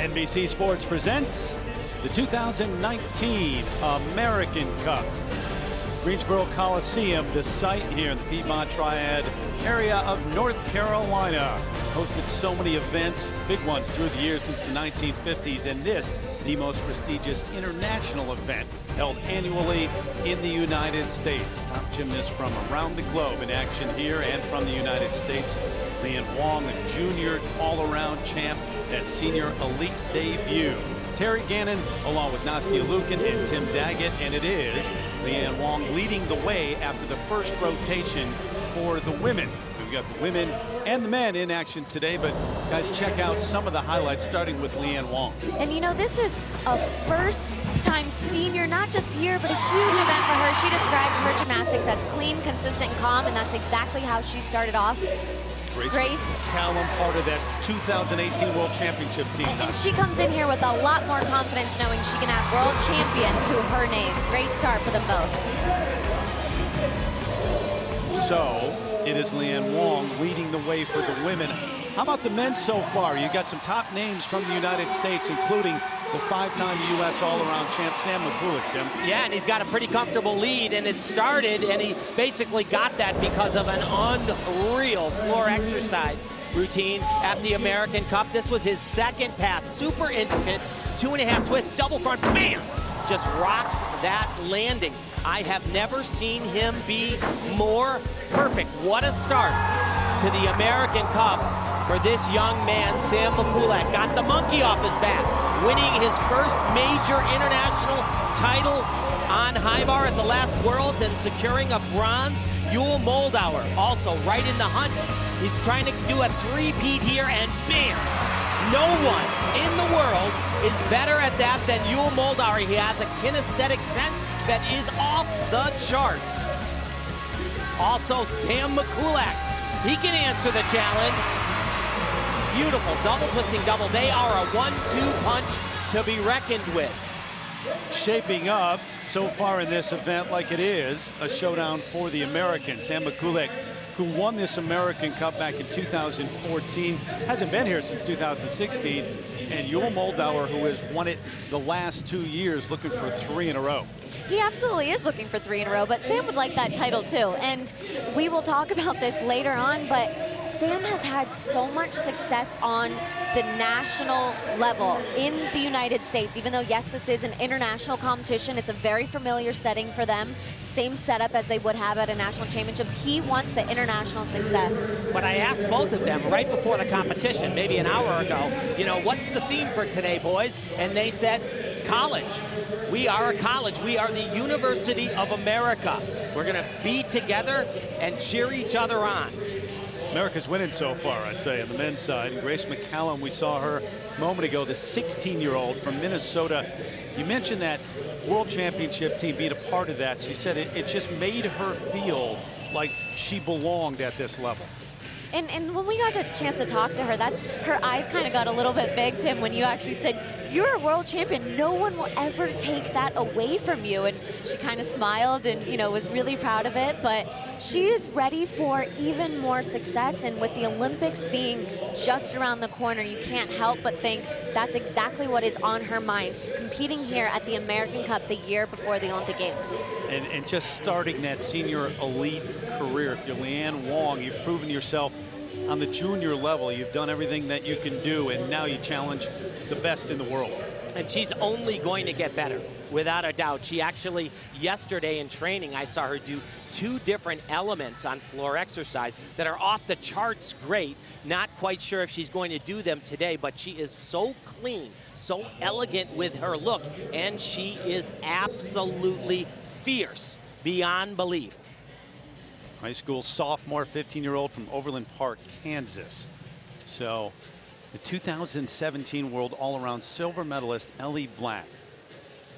NBC Sports presents the 2019 American Cup. Greensboro Coliseum, the site here in the Piedmont Triad area of North Carolina. Hosted so many events, big ones through the years since the 1950s, and this, the most prestigious international event held annually in the United States. Top gymnasts from around the globe in action here and from the United States. Leanne Wong, a junior all-around champ at senior elite debut. Terry Gannon along with Nastia Liukin and Tim Daggett, and it is Leanne Wong leading the way after the first rotation for the women. We've got the women and the men in action today, but guys, check out some of the highlights starting with Leanne Wong. And you know, this is a first-time senior, not just year, but a huge event for her. She described her gymnastics as clean, consistent, and calm, and that's exactly how she started off. Grace McCallum, part of that 2018 World Championship team. And she comes in here with a lot more confidence, knowing she can have world champion to her name. Great start for them both. So it is Leanne Wong leading the way for the women. How about the men so far? You got some top names from the United States, including the five-time U.S. all-around champ, Sam Mikulak, Tim. Yeah, and he's got a pretty comfortable lead, and it started, and he basically got that because of an unreal floor exercise routine at the American Cup. This was his second pass, super intricate, 2.5 twists, double front, bam! Just rocks that landing. I have never seen him be more perfect. What a start to the American Cup for this young man, Sam Mikulak. Got the monkey off his back, winning his first major international title on high bar at the last Worlds and securing a bronze. Yul Moldauer also right in the hunt. He's trying to do a three-peat here, and bam! No one in the world is better at that than Yul Moldauer. He has a kinesthetic sense that is off the charts. Also, Sam Mikulak, he can answer the challenge. Beautiful double twisting double. They are a 1-2 punch to be reckoned with. Shaping up so far in this event like it is a showdown for the Americans. Sam Mikulak, who won this American Cup back in 2014, hasn't been here since 2016, and Yul Moldauer, who has won it the last 2 years, looking for 3 in a row. He absolutely is looking for 3 in a row, but Sam would like that title too. And we will talk about this later on, but Sam has had so much success on the national level in the United States. Even though, yes, this is an international competition, it's a very familiar setting for them. Same setup as they would have at a national championships. He wants the international success. But I asked both of them right before the competition, maybe an hour ago, you know, what's the theme for today, boys? And they said, college. We are a college. We are the University of America. We're going to be together and cheer each other on. America's winning so far, I'd say, on the men's side. Grace McCallum, we saw her a moment ago, the 16-year-old from Minnesota. You mentioned that World Championship team being a part of that. She said it just made her feel like she belonged at this level. And when we got a chance to talk to her, her eyes kind of got a little bit big, Tim, when you actually said, you're a world champion. No one will ever take that away from you. And she kind of smiled and, you know, was really proud of it. But she is ready for even more success. And with the Olympics being just around the corner, you can't help but think that's exactly what is on her mind, competing here at the American Cup the year before the Olympic Games. And just starting that senior elite career. If you're Leanne Wong, you've proven yourself on the junior level. You've done everything that you can do, and now you challenge the best in the world. And she's only going to get better, without a doubt. She actually, yesterday in training, I saw her do 2 different elements on floor exercise that are off the charts great. Not quite sure if she's going to do them today, but she is so clean, so elegant with her look, and she is absolutely fierce beyond belief. High school sophomore, 15-year-old from Overland Park, Kansas. So the 2017 World All-Around silver medalist, Ellie Black,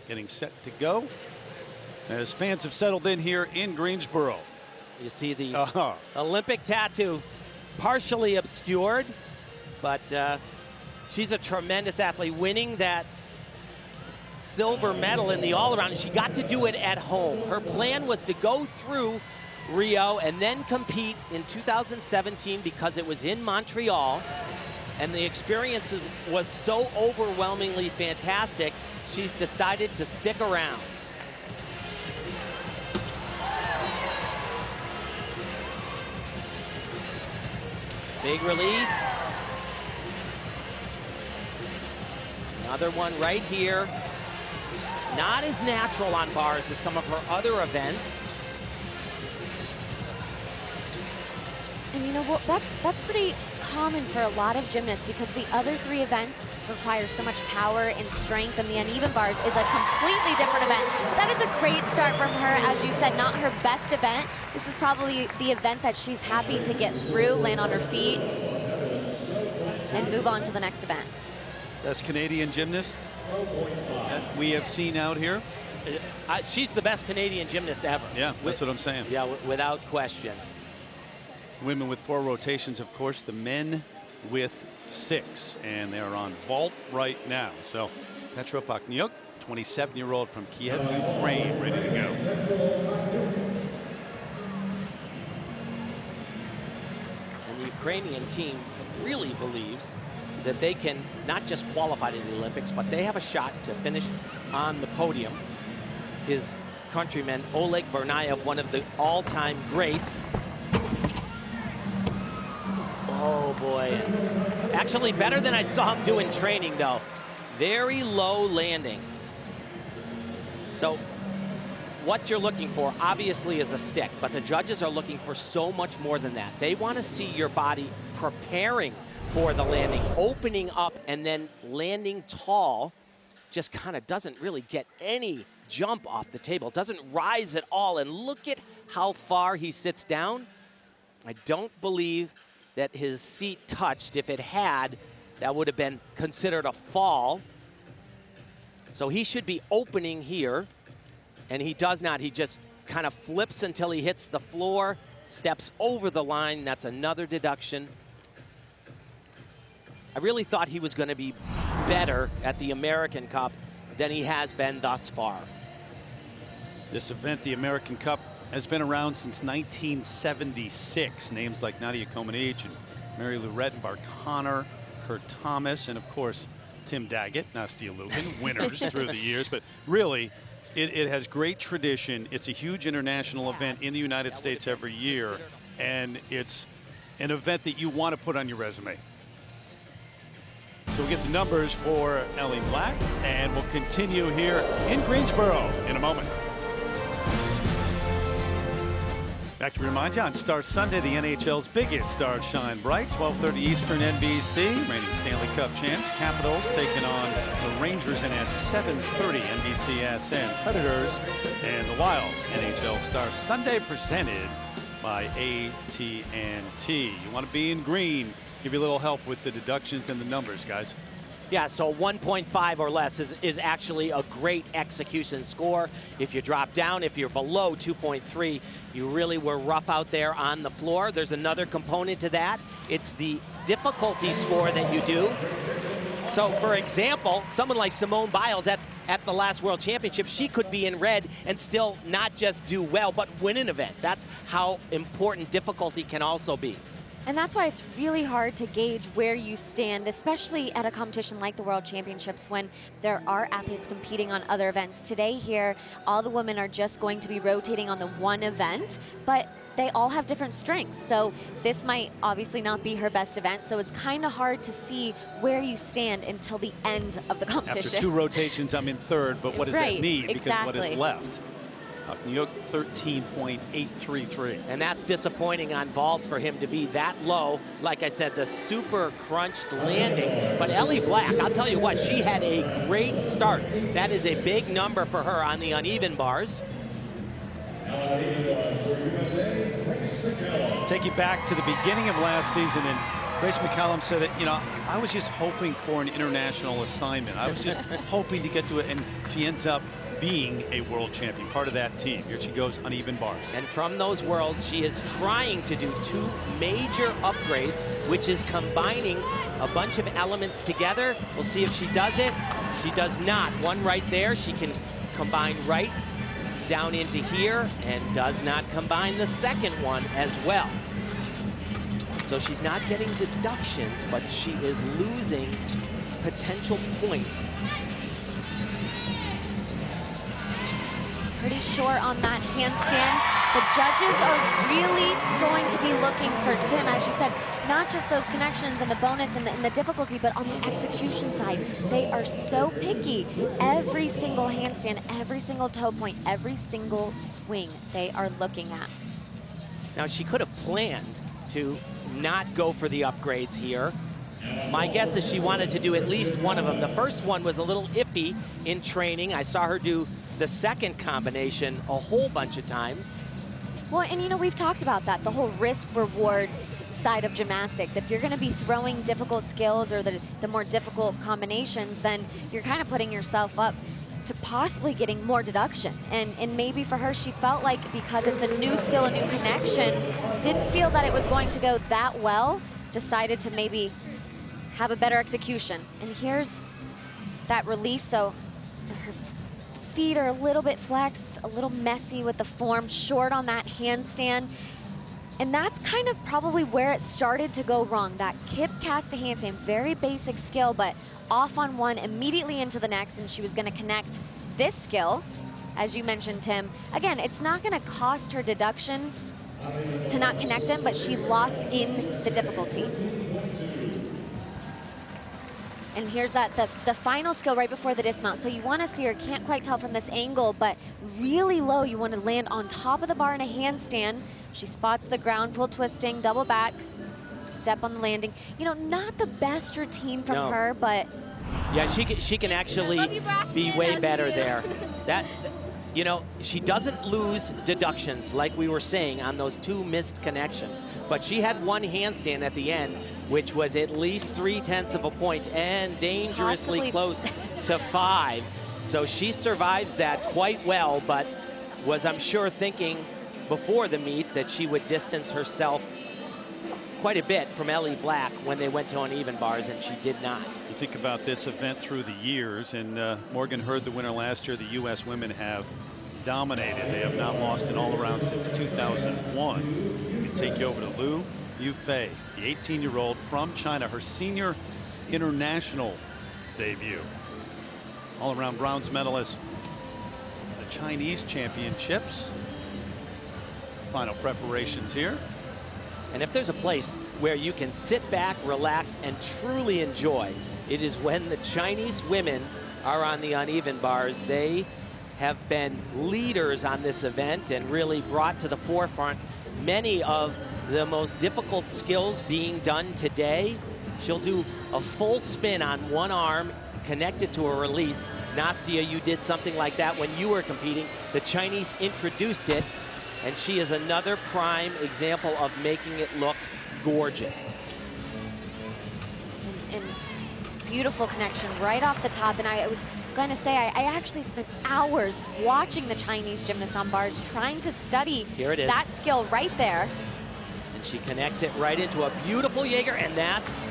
getting set to go as fans have settled in here in Greensboro. You see the Olympic tattoo partially obscured, but she's a tremendous athlete, winning that silver medal in the all-around. She got to do it at home. Her plan was to go through Rio and then compete in 2017 because it was in Montreal. and the experience was so overwhelmingly fantastic, she's decided to stick around. Big release. Another one right here. Not as natural on bars as some of her other events. And you know what, that's pretty common for a lot of gymnasts because the other 3 events require so much power and strength, and the uneven bars is a completely different event. But that is a great start from her. As you said, not her best event. This is probably the event that she's happy to get through, land on her feet, and move on to the next event. Best Canadian gymnast that we have seen out here. She's the best Canadian gymnast ever. Yeah, that's what I'm saying. Yeah, without question. Women with 4 rotations, of course, the men with 6, and they're on vault right now. So Petra Pachniuk, 27-year-old from Kiev, Ukraine, ready to go. And the Ukrainian team really believes that they can not just qualify to the Olympics, but they have a shot to finish on the podium. His countryman, Oleg Vernayev, one of the all-time greats. Oh boy, actually better than I saw him do in training though. Very low landing. So what you're looking for obviously is a stick, but the judges are looking for so much more than that. They want to see your body preparing for the landing, opening up and then landing tall. Just kind of doesn't really get any jump off the table, doesn't rise at all. And look at how far he sits down. I don't believe that his seat touched. If it had, that would have been considered a fall. So he should be opening here, and he does not. He just kind of flips until he hits the floor, steps over the line. That's another deduction. I really thought he was going to be better at the American Cup than he has been thus far. This event, the American Cup, has been around since 1976. Names like Nadia Comaneci and Mary Lou Rettenbach, Connor, Kurt Thomas, and of course, Tim Daggett, Nastia Liukin, winners through the years. But really, it has great tradition. It's a huge international event in the United States every year, and it's an event that you want to put on your resume. So we get the numbers for Ellie Black, and we'll continue here in Greensboro in a moment. Back to remind you, on Star Sunday, the NHL's biggest stars shine bright. 12:30 Eastern, NBC. Reigning Stanley Cup champs, Capitals, taking on the Rangers, and at 7:30 NBCSN, Predators and the Wild. NHL Star Sunday presented by AT&T. You want to be in green. Give you a little help with the deductions and the numbers, guys. Yeah, so 1.5 or less is actually a great execution score. If you drop down, if you're below 2.3, you really were rough out there on the floor. There's another component to that. It's the difficulty score that you do. So, for example, someone like Simone Biles at the last World Championship, she could be in red and still not just do well, but win an event. That's how important difficulty can also be. And that's why it's really hard to gauge where you stand, especially at a competition like the World Championships when there are athletes competing on other events. Today here, all the women are just going to be rotating on the one event, but they all have different strengths. So this might obviously not be her best event, so it's kind of hard to see where you stand until the end of the competition. After 2 rotations, I'm in 3rd, but what does that mean? Exactly. Because what is left? New York 13.833. And that's disappointing on vault for him to be that low. Like I said, the super crunched landing. But Ellie Black, I'll tell you what, she had a great start. That is a big number for her on the uneven bars. Take you back to the beginning of last season, and Grace McCallum said that, you know, I was just hoping for an international assignment. I was just hoping to get to it, and she ends up being a world champion, part of that team. Here she goes, uneven bars. And from those worlds, she is trying to do 2 major upgrades, which is combining a bunch of elements together. We'll see if she does it. She does not. One right there. She can combine right down into here and does not combine the second one as well. So So she's not getting deductions, but she is losing potential points. Pretty short on that handstand. The judges are really going to be looking for Tim, as you said, not just those connections and the bonus and the difficulty, but on the execution side. They are so picky. Every single handstand, every single toe point, every single swing they are looking at. Now, she could have planned to not go for the upgrades here. My guess is she wanted to do at least one of them. The first one was a little iffy in training. I saw her do the second combination a whole bunch of times. Well, and you know, we've talked about that, the whole risk-reward side of gymnastics. If you're going to be throwing difficult skills or the more difficult combinations, then you're kind of putting yourself up to possibly getting more deduction. And maybe for her, she felt like because it's a new skill, a new connection, didn't feel that it was going to go that well, decided to maybe have a better execution. And here's that release, so her feet are a little bit flexed, a little messy with the form, short on that handstand. And that's kind of probably where it started to go wrong. That kip cast to handstand, very basic skill, but off on one, immediately into the next, and she was gonna connect this skill, as you mentioned, Tim. Again, it's not gonna cost her deduction to not connect him, but she lost in the difficulty. And here's that, the final skill right before the dismount. So you want to see her, can't quite tell from this angle, but really low. You want to land on top of the bar in a handstand. She spots the ground, full twisting, double back, step on the landing. You know, not the best routine from her, but... Yeah, she can actually be way better there. You know, she doesn't lose deductions like we were saying on those two missed connections, but she had one handstand at the end, which was at least 0.3 of a point and dangerously close to 5. So she survives that quite well, but was, I'm sure, thinking before the meet that she would distance herself quite a bit from Ellie Black when they went to uneven bars, and she did not. You think about this event through the years, and Morgan Hurd, the winner last year, the U.S. women have dominated. They have not lost an all-around since 2001. We take you over to Liu Yufei, the 18-year-old from China, her senior international debut. All-around bronze medalist, the Chinese championships. Final preparations here. And if there's a place where you can sit back, relax, and truly enjoy, it is when the Chinese women are on the uneven bars. They have been leaders on this event and really brought to the forefront many of the most difficult skills being done today. She'll do a full spin on one arm connected to a release. Nastia, you did something like that when you were competing. The Chinese introduced it, and she is another prime example of making it look gorgeous. And beautiful connection right off the top. And I was going to say, I actually spent hours watching the Chinese gymnast on bars, trying to study that skill right there. And she connects it right into a beautiful Jaeger, and that's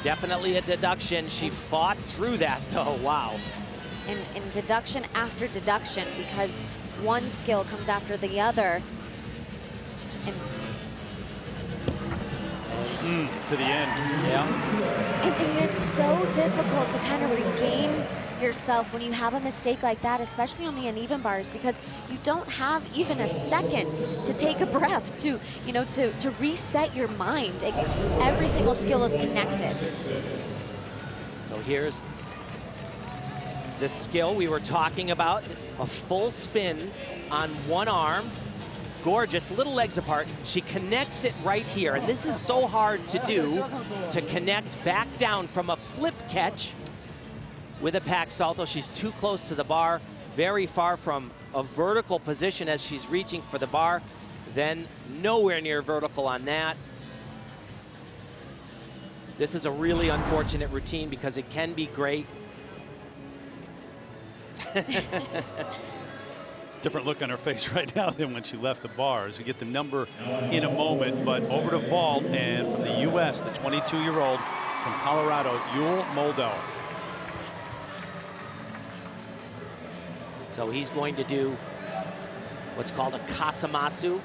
definitely a deduction. She fought through that, though. Wow. And deduction after deduction, because one skill comes after the other. And to the end. Yeah. And it's so difficult to kind of regain yourself when you have a mistake like that, especially on the uneven bars, because you don't have even a second to take a breath, to, you know, to reset your mind. Every single skill is connected. So here's the skill we were talking about, a full spin on one arm. Gorgeous, little legs apart. She connects it right here, and this is so hard to do, to connect back down from a flip catch with a pack salto. She's too close to the bar, very far from a vertical position as she's reaching for the bar, then nowhere near vertical on that. This is a really unfortunate routine because it can be great. Different look on her face right now than when she left the bars. We get the number in a moment, but over to vault, and from the U.S., the 22-year-old from Colorado, Yul Moldow. So he's going to do what's called a kasamatsu.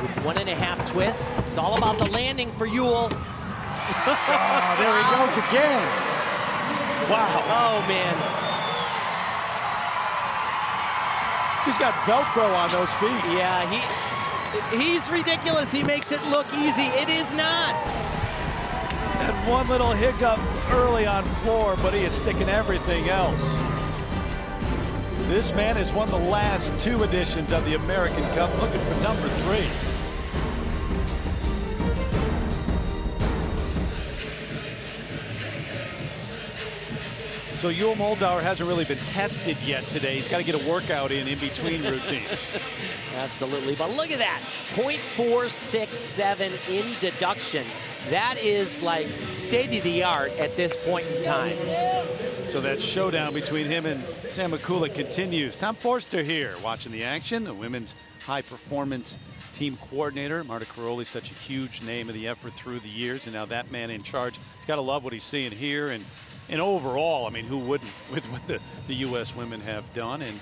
with 1.5 twists. It's all about the landing for Ewell. Oh, there he goes again. Wow. Oh, man. He's got Velcro on those feet. Yeah, he's ridiculous. He makes it look easy. It is not. And one little hiccup early on floor, but he is sticking everything else. This man has won the last 2 editions of the American Cup, looking for number 3. So Ewell Moldauer hasn't really been tested yet today. He's got to get a workout in between routines. Absolutely, but look at that. 0.467 in deductions. That is like state of the art at this point in time. So that showdown between him and Sam Mikulek continues. Tom Forster here watching the action. The women's high performance team coordinator. Marta Karolyi, such a huge name of the effort through the years, and now that man in charge. He's got to love what he's seeing here. And overall, I mean, who wouldn't with what the U.S. women have done and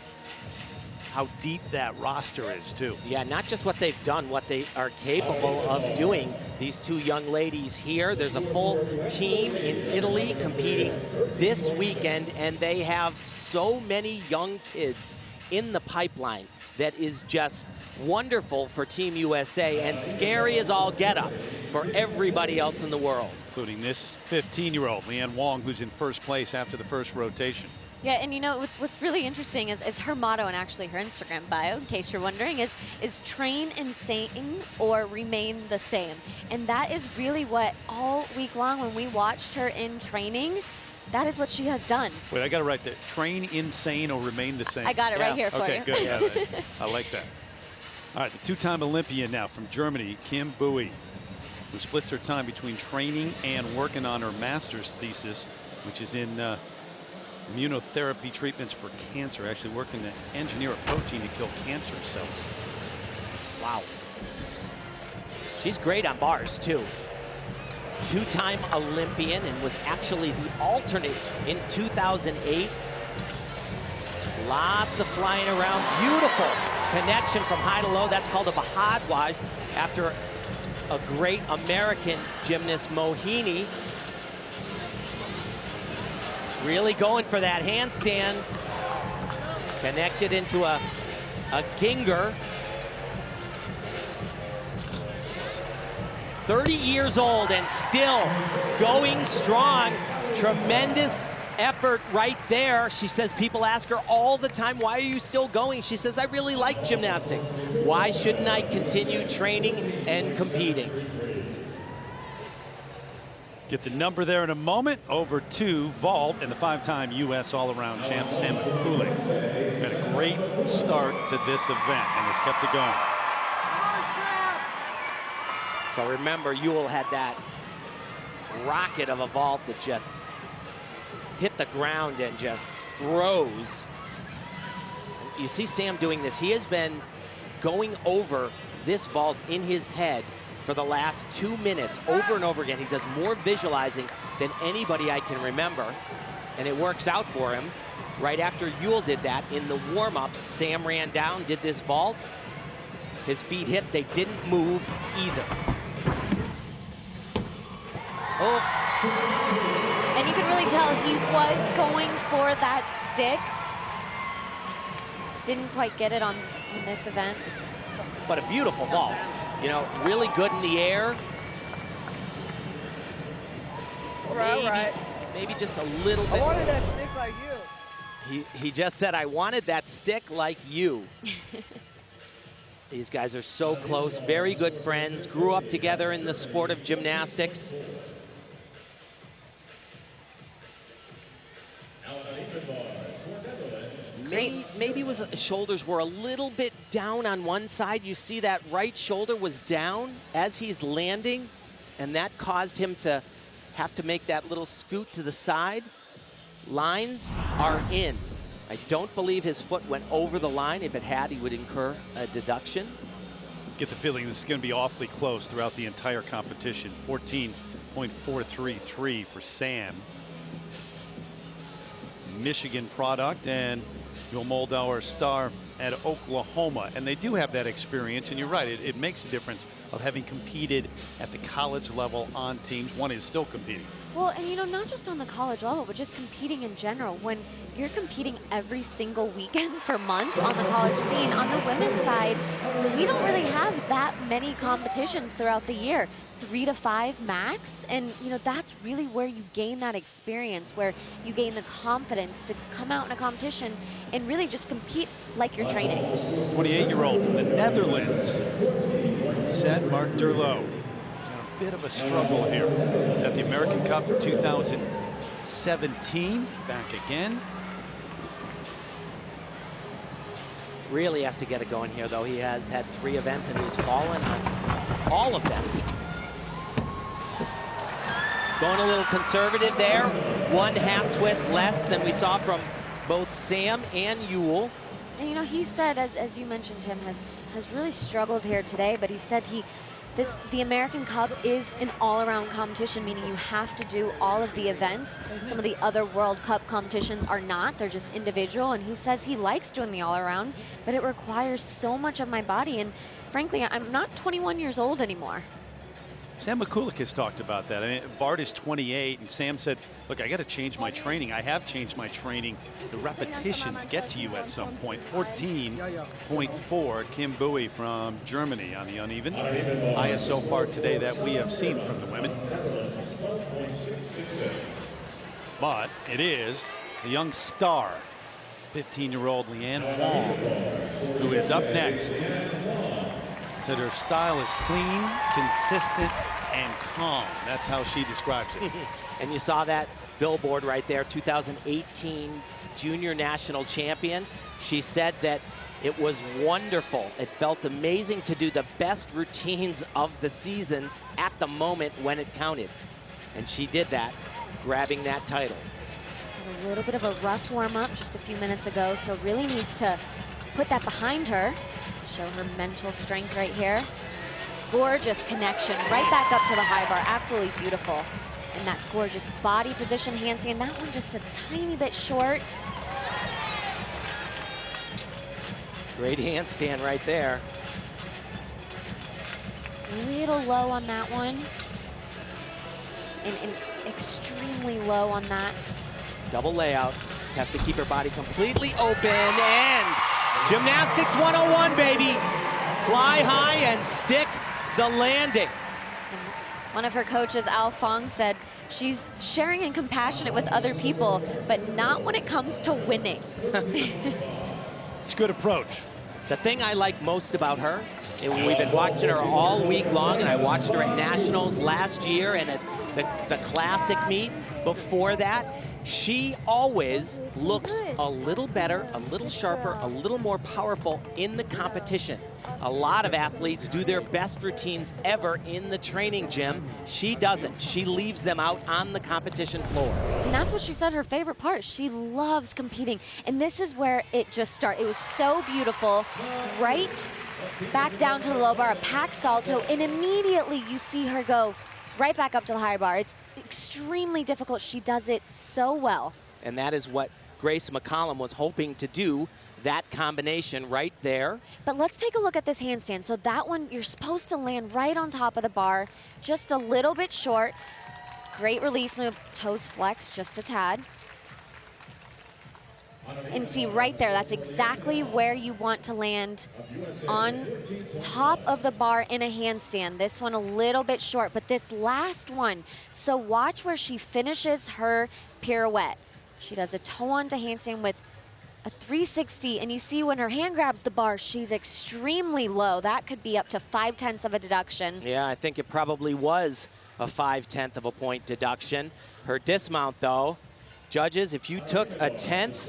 how deep that roster is, too. Yeah, not just what they've done, what they are capable of doing. These 2 young ladies here, there's a full team in Italy competing this weekend, and they have so many young kids in the pipeline that is just wonderful for Team USA and scary as all get up for everybody else in the world. Including this 15-year-old, Leanne Wong, who's in first place after the first rotation. Yeah, and you know, what's really interesting is her motto, and actually her Instagram bio, in case you're wondering, is train insane or remain the same. And that is really what all week long when we watched her in training, that is what she has done. Wait, I got it right there. Train insane or remain the same. I got it right here for you. Okay, good. Yeah, I like that. All right, the 2-time Olympian now from Germany, Kim Bowie, who splits her time between training and working on her master's thesis, which is in immunotherapy treatments for cancer, actually working to engineer a protein to kill cancer cells. Wow. She's great on bars, too. 2-time Olympian and was actually the alternate in 2008. Lots of flying around. Beautiful connection from high to low. That's called a Bahadwaj after a great American gymnast, Mohini. Really going for that handstand. Connected into a Ginger. 30 years old and still going strong. Tremendous effort right there. She says people ask her all the time, why are you still going? She says, I really like gymnastics. Why shouldn't I continue training and competing? Get the number there in a moment. Over to vault and the 5-time U.S. all-around champ, Sam Mikulek. Got a great start to this event and has kept it going. So remember, Ewell had that rocket of a vault that just hit the ground and just froze. You see Sam doing this. He has been going over this vault in his head for the last 2 minutes over and over again. He does more visualizing than anybody I can remember, and it works out for him. Right after Ewell did that, in the warm-ups, Sam ran down, did this vault. His feet hit, they didn't move either. Oh. And you can really tell he was going for that stick. Didn't quite get it on this event. But a beautiful vault. You know, really good in the air. Maybe just a little bit. I wanted that stick like you. He just said, I wanted that stick like you. These guys are so close, very good friends, grew up together in the sport of gymnastics. Maybe his shoulders were a little bit down on one side. You see that right shoulder was down as he's landing, and that caused him to have to make that little scoot to the side. Lines are in. I don't believe his foot went over the line. If it had, he would incur a deduction. Get the feeling this is going to be awfully close throughout the entire competition. 14.433 for Sam. Michigan product, and Ewell Moldauer star at Oklahoma, and they do have that experience, and you're right, it makes a difference of having competed at the college level on teams. One is still competing. Well, and you know, not just on the college level, but just competing in general. When you're competing every single weekend for months on the college scene, on the women's side, we don't really have that many competitions throughout the year. 3 to 5 max, and you know, that's really where you gain that experience, where you gain the confidence to come out in a competition and really just compete like you're training. 28-year-old from the Netherlands, Sed Mark-Durlo. A bit of a struggle here. He's at the American Cup in 2017, back again. Really has to get it going here, though. He has had 3 events, and he's fallen on all of them. Going a little conservative there. 1/2 twist less than we saw from both Sam and Ewell. And you know, he said, as you mentioned, Tim, has really struggled here today, but he said the American Cup is an all-around competition, meaning you have to do all of the events. Some of the other World Cup competitions are not, they're just individual, and he says he likes doing the all-around, but it requires so much of my body, and frankly, I'm not 21 years old anymore. Sam Mikulak has talked about that. I mean, Bart is 28, and Sam said, look, I got to change my training. I have changed my training. The repetitions get to you at some point. 14.4, Kim Bowie from Germany on the uneven. Highest so far today that we have seen from the women. But it is the young star, 15-year-old Leanne Wong, who is up next. Said her style is clean, consistent, and calm. That's how she describes it. And you saw that billboard right there, 2018 Junior National Champion. She said that it was wonderful. It felt amazing to do the best routines of the season at the moment when it counted. And she did that, grabbing that title. A little bit of a rough warm-up just a few minutes ago, so really needs to put that behind her. Show her mental strength right here. Gorgeous connection right back up to the high bar. Absolutely beautiful. And that gorgeous body position handstand. That one just a tiny bit short. Great handstand right there. Little low on that one. And extremely low on that. Double layout. Has to keep her body completely open, and Gymnastics 101, baby. Fly high and stick the landing. And one of her coaches, Al Fong, said she's sharing and compassionate with other people, but not when it comes to winning. It's a good approach. The thing I like most about her, and we've been watching her all week long, and I watched her at Nationals last year and at the Classic meet before that, she always looks a little better, a little sharper, a little more powerful in the competition. A lot of athletes do their best routines ever in the training gym. She doesn't. She leaves them out on the competition floor. And that's what she said her favorite part. She loves competing. And this is where it just started. It was so beautiful. Right back down to the low bar, a pack salto, and immediately you see her go right back up to the high bar. It's extremely difficult. She does it so well. And that is what Grace McCollum was hoping to do, that combination right there. But let's take a look at this handstand. So that one, you're supposed to land right on top of the bar, just a little bit short. Great release move, toes flex just a tad. And see right there, that's exactly where you want to land on top of the bar in a handstand. This one a little bit short, but this last one, so watch where she finishes her pirouette. She does a toe onto handstand with a 360, and you see when her hand grabs the bar, she's extremely low. That could be up to 5/10 of a deduction. Yeah, I think it probably was a 5/10 of a point deduction. Her dismount, though, judges, if you took a 10th,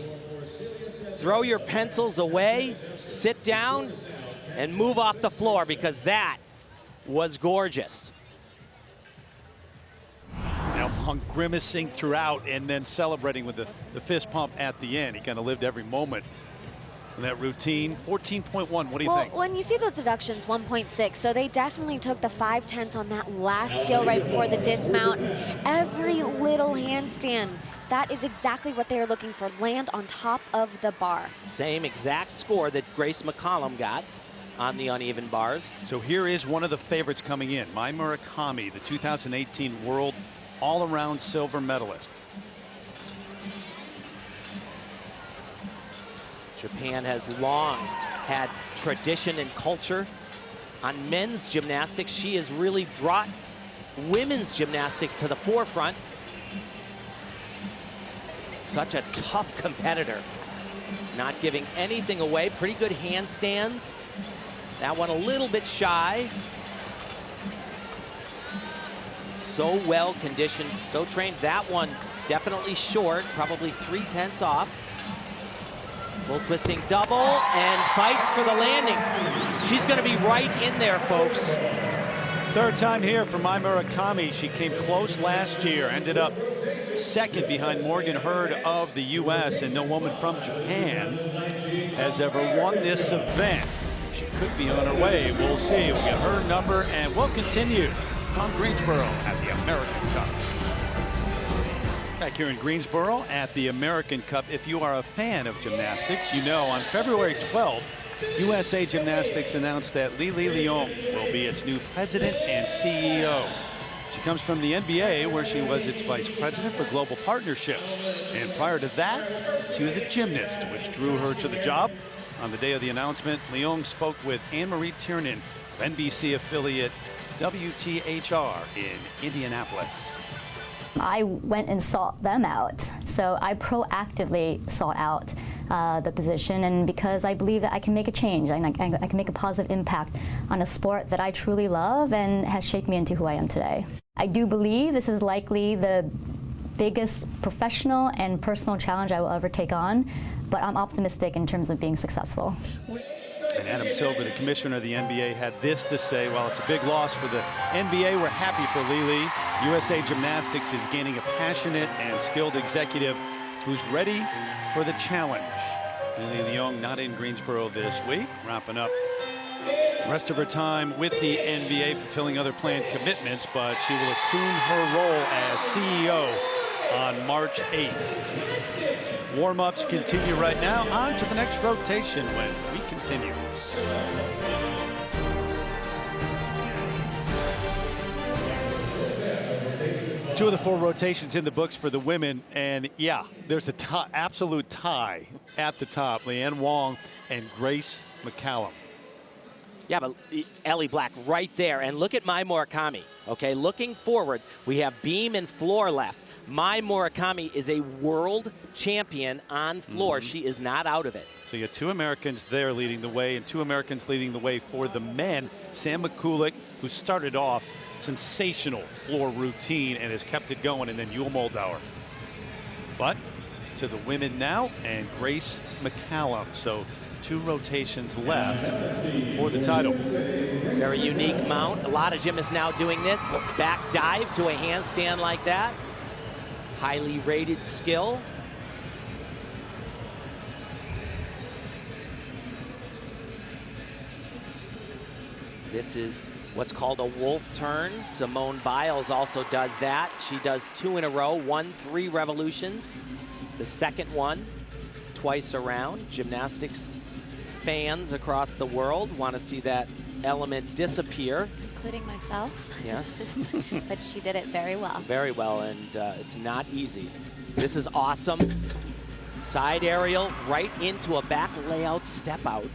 throw your pencils away, sit down, and move off the floor, because that was gorgeous. Now Fong grimacing throughout and then celebrating with the fist pump at the end. He kind of lived every moment in that routine. 14.1, what do you think? Well, when you see those deductions, 1.6, so they definitely took the 5/10 on that last skill right before the dismount, and every little handstand that is exactly what they are looking for, land on top of the bar. Same exact score that Grace McCallum got on the uneven bars. So here is one of the favorites coming in, Mai Murakami, the 2018 World All-Around Silver Medalist. Japan has long had tradition and culture on men's gymnastics. She has really brought women's gymnastics to the forefront. Such a tough competitor. Not giving anything away. Pretty good handstands. That one a little bit shy. So well conditioned, so trained. That one definitely short, probably 3/10 off. Full twisting double and fights for the landing. She's going to be right in there, folks. Third time here for Mai Murakami. She came close last year, ended up second behind Morgan Hurd of the U.S., and no woman from Japan has ever won this event. She could be on her way. We'll see. We'll get her number, and we'll continue from Greensboro at the American Cup. Back here in Greensboro at the American Cup. If you are a fan of gymnastics, you know on February 12th, USA Gymnastics announced that Li Li Leong will be its new president and CEO. She comes from the NBA, where she was its vice president for global partnerships. And prior to that, she was a gymnast, which drew her to the job. On the day of the announcement, Leong spoke with Anne-Marie Tiernan of NBC affiliate WTHR in Indianapolis. I went and sought them out. So I proactively sought out the position, and because I believe that I can make a change, I can make a positive impact on a sport that I truly love and has shaped me into who I am today. I do believe this is likely the biggest professional and personal challenge I will ever take on, but I'm optimistic in terms of being successful. And Adam Silver, the commissioner of the NBA, had this to say: while it's a big loss for the NBA, we're happy for Li Li. USA Gymnastics is gaining a passionate and skilled executive who's ready for the challenge. Li Li Leong not in Greensboro this week, wrapping up the rest of her time with the NBA, fulfilling other planned commitments, but she will assume her role as CEO on March 8th. Warm-ups continue right now. On to the next rotation when we continue. Two of the four rotations in the books for the women, and yeah, there's a absolute tie at the top. Leanne Wong and Grace McCallum. Yeah, but Ellie Black right there. And look at Mai Murakami, okay? Looking forward, we have beam and floor left. Mai Murakami is a world champion on floor. She is not out of it. So you have two Americans there leading the way, and two Americans leading the way for the men. Sam Mikulik, who started off sensational floor routine and has kept it going, and then Yul Moldauer. But to the women now, and Grace McCallum. So two rotations left for the title. Very unique mount. A lot of gymnasts now doing this. Back dive to a handstand like that. Highly rated skill. This is what's called a wolf turn. Simone Biles also does that. She does 2 in a row, 1-3 revolutions. The second one, twice around. Gymnastics fans across the world want to see that element disappear. Including myself. Yes. But she did it very well. Very well, and it's not easy. This is awesome. Side aerial right into a back layout step out.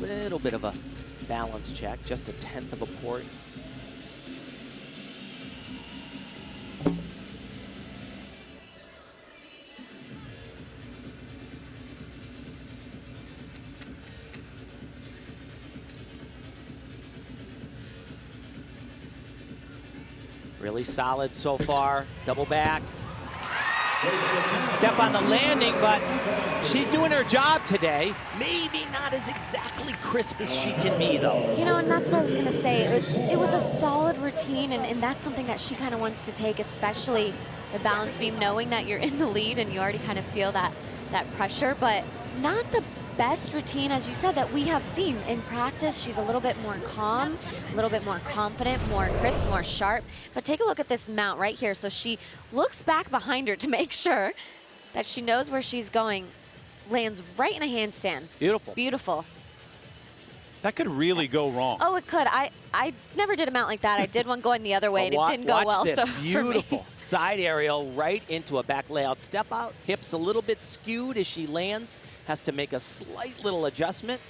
Little bit of a balance check, just a 1/10 of a port. Really solid so far. Double back. Step on the landing, but she's doing her job today. Maybe not as exactly crisp as she can be, though. You know, and that's what I was going to say. It was a solid routine, and that's something that she kind of wants to take, especially the balance beam, knowing that you're in the lead and you already kind of feel that pressure, but not the best routine, as you said, that we have seen in practice. She's a little bit more calm, a little bit more confident, more crisp, more sharp. But take a look at this mount right here. So she looks back behind her to make sure that she knows where she's going. Lands right in a handstand. Beautiful. Beautiful. That could really go wrong. Oh, it could. I never did a mount like that. I did one going the other way, and it didn't go well. Watch this. So Beautiful. Side aerial right into a back layout. Step out. Hips a little bit skewed as she lands. Has to make a slight little adjustment.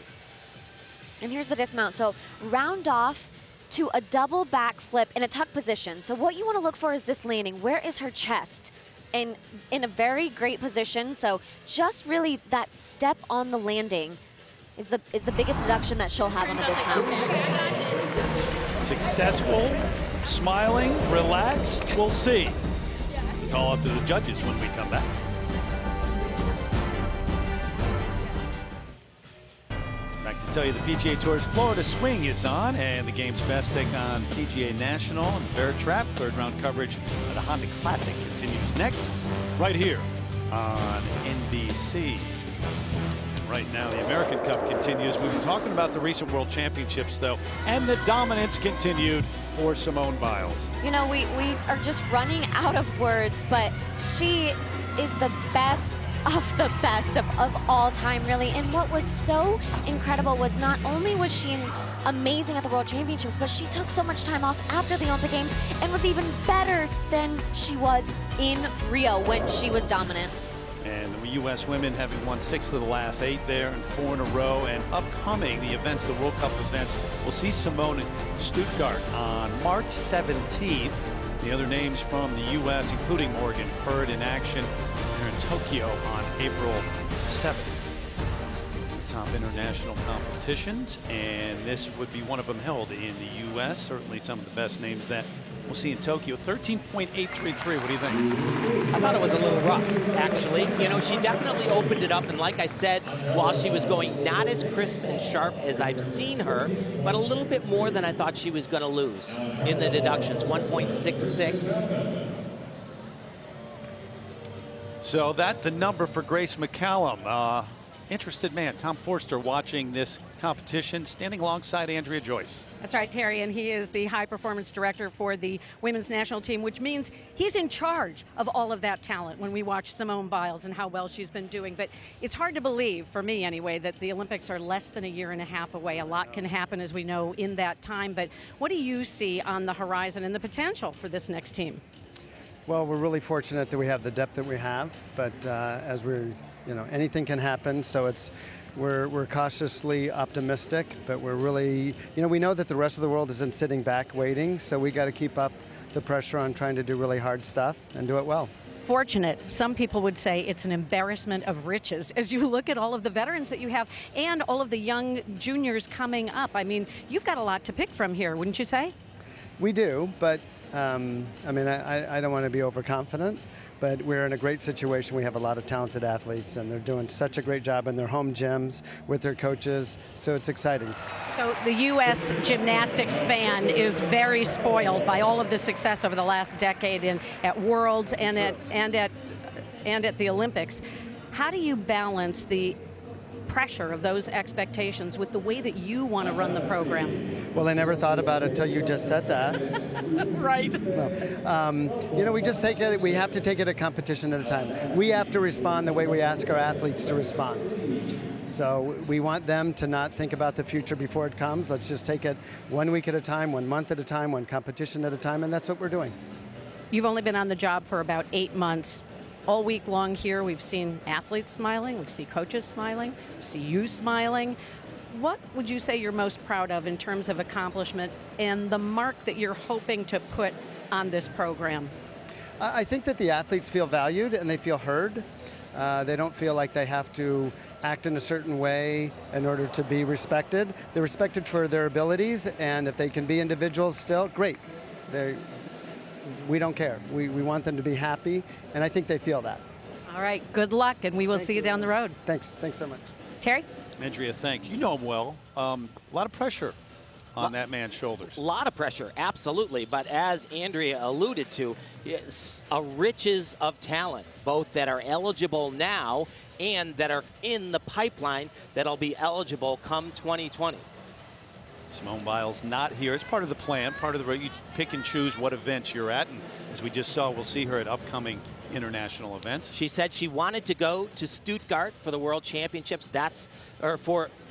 And here's the dismount. So round off to a double back flip in a tuck position. So what you want to look for is this landing. Where is her chest? And in a very great position. So just really that step on the landing is the biggest deduction that she'll have on the dismount. Successful, smiling, relaxed. We'll see. It's all up to the judges when we come back. Back to tell you the PGA Tour's Florida Swing is on, and the game's best take on PGA National and the Bear Trap. Third round coverage of the Honda Classic continues next, right here on NBC. Right now, the American Cup continues. We've been talking about the recent World Championships, though, and the dominance continued for Simone Biles. You know, we are just running out of words, but she is the best of all time, really. And what was so incredible was not only was she amazing at the World Championships, but she took so much time off after the Olympic Games and was even better than she was in Rio when she was dominant. And the U.S. women having won 6 of the last 8 there and 4 in a row. And upcoming, the events, the World Cup events, we'll see Simone in Stuttgart on March 17th. The other names from the U.S., including Morgan Hurd in action here in Tokyo on April 7th. Top international competitions, and this would be one of them held in the U.S. Certainly some of the best names that we'll see in Tokyo. 13.833. What do you think? I thought it was a little rough, actually. You know, she definitely opened it up, and like I said, while she was going not as crisp and sharp as I've seen her, but a little bit more than I thought she was going to lose in the deductions, 1.66. So that's the number for Grace McCallum. Interested man, Tom Forster, watching this competition, standing alongside Andrea Joyce. That's right, Terry, and he is the high performance director for the women's national team, which means he's in charge of all of that talent when we watch Simone Biles and how well she's been doing. But it's hard to believe, for me anyway, that the Olympics are less than a year and a half away. A lot can happen, as we know, in that time. But what do you see on the horizon and the potential for this next team? Well, we're really fortunate that we have the depth that we have, but as we're, anything can happen, so we're cautiously optimistic, but we're really, we know that the rest of the world isn't sitting back waiting, so we got to keep up the pressure on trying to do really hard stuff and do it well. Fortunate. Some people would say it's an embarrassment of riches as you look at all of the veterans that you have and all of the young juniors coming up. I mean, you've got a lot to pick from here, wouldn't you say? We do, but I don't want to be overconfident, but we're in a great situation. We have a lot of talented athletes, and they're doing such a great job in their home gyms with their coaches, so it's exciting. So the U.S. gymnastics fan is very spoiled by all of the success over the last decade at Worlds and at the Olympics. How do you balance the pressure of those expectations with the way that you want to run the program? Well, I never thought about it until you just said that. Right. Well, we just take it, we have to take it a competition at a time. We have to respond the way we ask our athletes to respond. So we want them to not think about the future before it comes. Let's just take it 1 week at a time, 1 month at a time, one competition at a time, and that's what we're doing. You've only been on the job for about 8 months. All week long here, we've seen athletes smiling, we see coaches smiling, we see you smiling. What would you say you're most proud of in terms of accomplishment and the mark that you're hoping to put on this program? I think that the athletes feel valued and they feel heard. They don't feel like they have to act in a certain way in order to be respected. They're respected for their abilities, and if they can be individuals still, great. we don't care. We want them to be happy, and I think they feel that. All right, good luck, and we will see you down the road. Thanks so much. Terry? Andrea, thank you. You know him well. A lot of pressure on that man's shoulders. A lot of pressure, absolutely. But as Andrea alluded to, it's a riches of talent, both that are eligible now and that are in the pipeline that'll be eligible come 2020. Simone Biles not here. It's part of the plan, part of the you pick and choose what events you're at. And as we just saw, we'll see her at upcoming international events. She said she wanted to go to Stuttgart for the World Championships.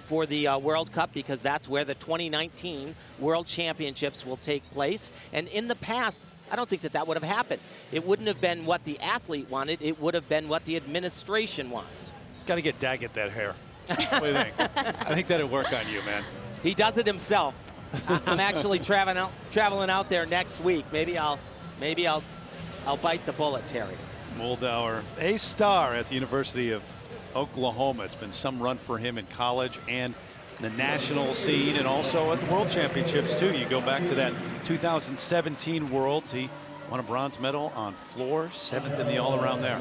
For the World Cup, because that's where the 2019 World Championships will take place. And in the past, I don't think that would have happened. It wouldn't have been what the athlete wanted. It would have been what the administration wants. Got to get Daggett that hair. What do you think? I think that'd work on you, man. He does it himself. I'm actually traveling out there next week. Maybe I'll bite the bullet, Terry. Moldauer, a star at the University of Oklahoma. It's been some run for him in college and the national scene, and also at the World Championships too. You go back to that 2017 Worlds. He won a bronze medal on floor, 7th in the all-around there.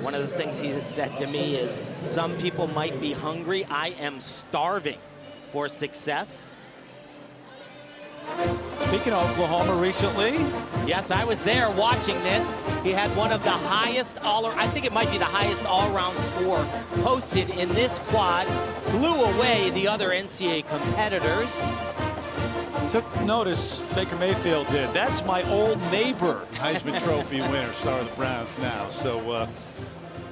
One of the things he has said to me is, some people might be hungry. I am starving for success. Speaking of Oklahoma recently. Yes, I was there watching this. He had one of the highest I think it might be the highest all-around score posted in this quad. Blew away the other NCAA competitors. Took notice, Baker Mayfield did. That's my old neighbor, Heisman Trophy winner, star of the Browns now. So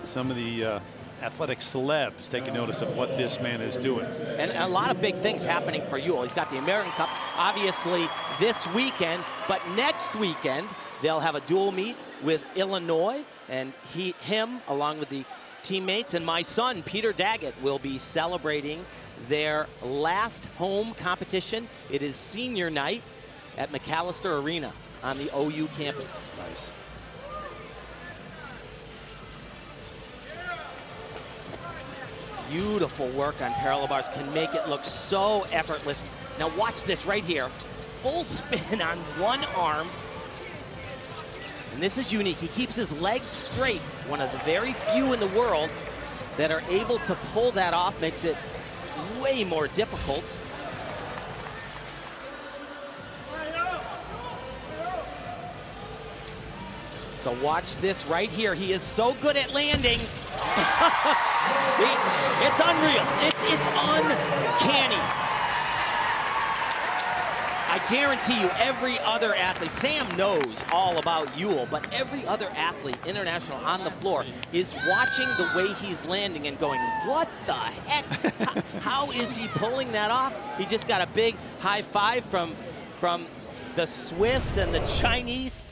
some of the athletic celebs taking notice of what this man is doing. And a lot of big things happening for Ewell. He's got the American Cup, obviously, this weekend. But next weekend, they'll have a dual meet with Illinois. And him, along with the teammates, and my son, Peter Daggett, will be celebrating their last home competition. It is senior night at McAllister Arena on the OU campus. Nice. Beautiful work on parallel bars, can make it look so effortless. Now watch this right here. Full spin on one arm. And this is unique. He keeps his legs straight. One of the very few in the world that are able to pull that off. Makes it way more difficult. So watch this right here. He is so good at landings. It's unreal. It's uncanny. I guarantee you every other athlete, Sam knows all about Ewell, but every other athlete international on the floor is watching the way he's landing and going, what the heck? How is he pulling that off? He just got a big high five from the Swiss and the Chinese.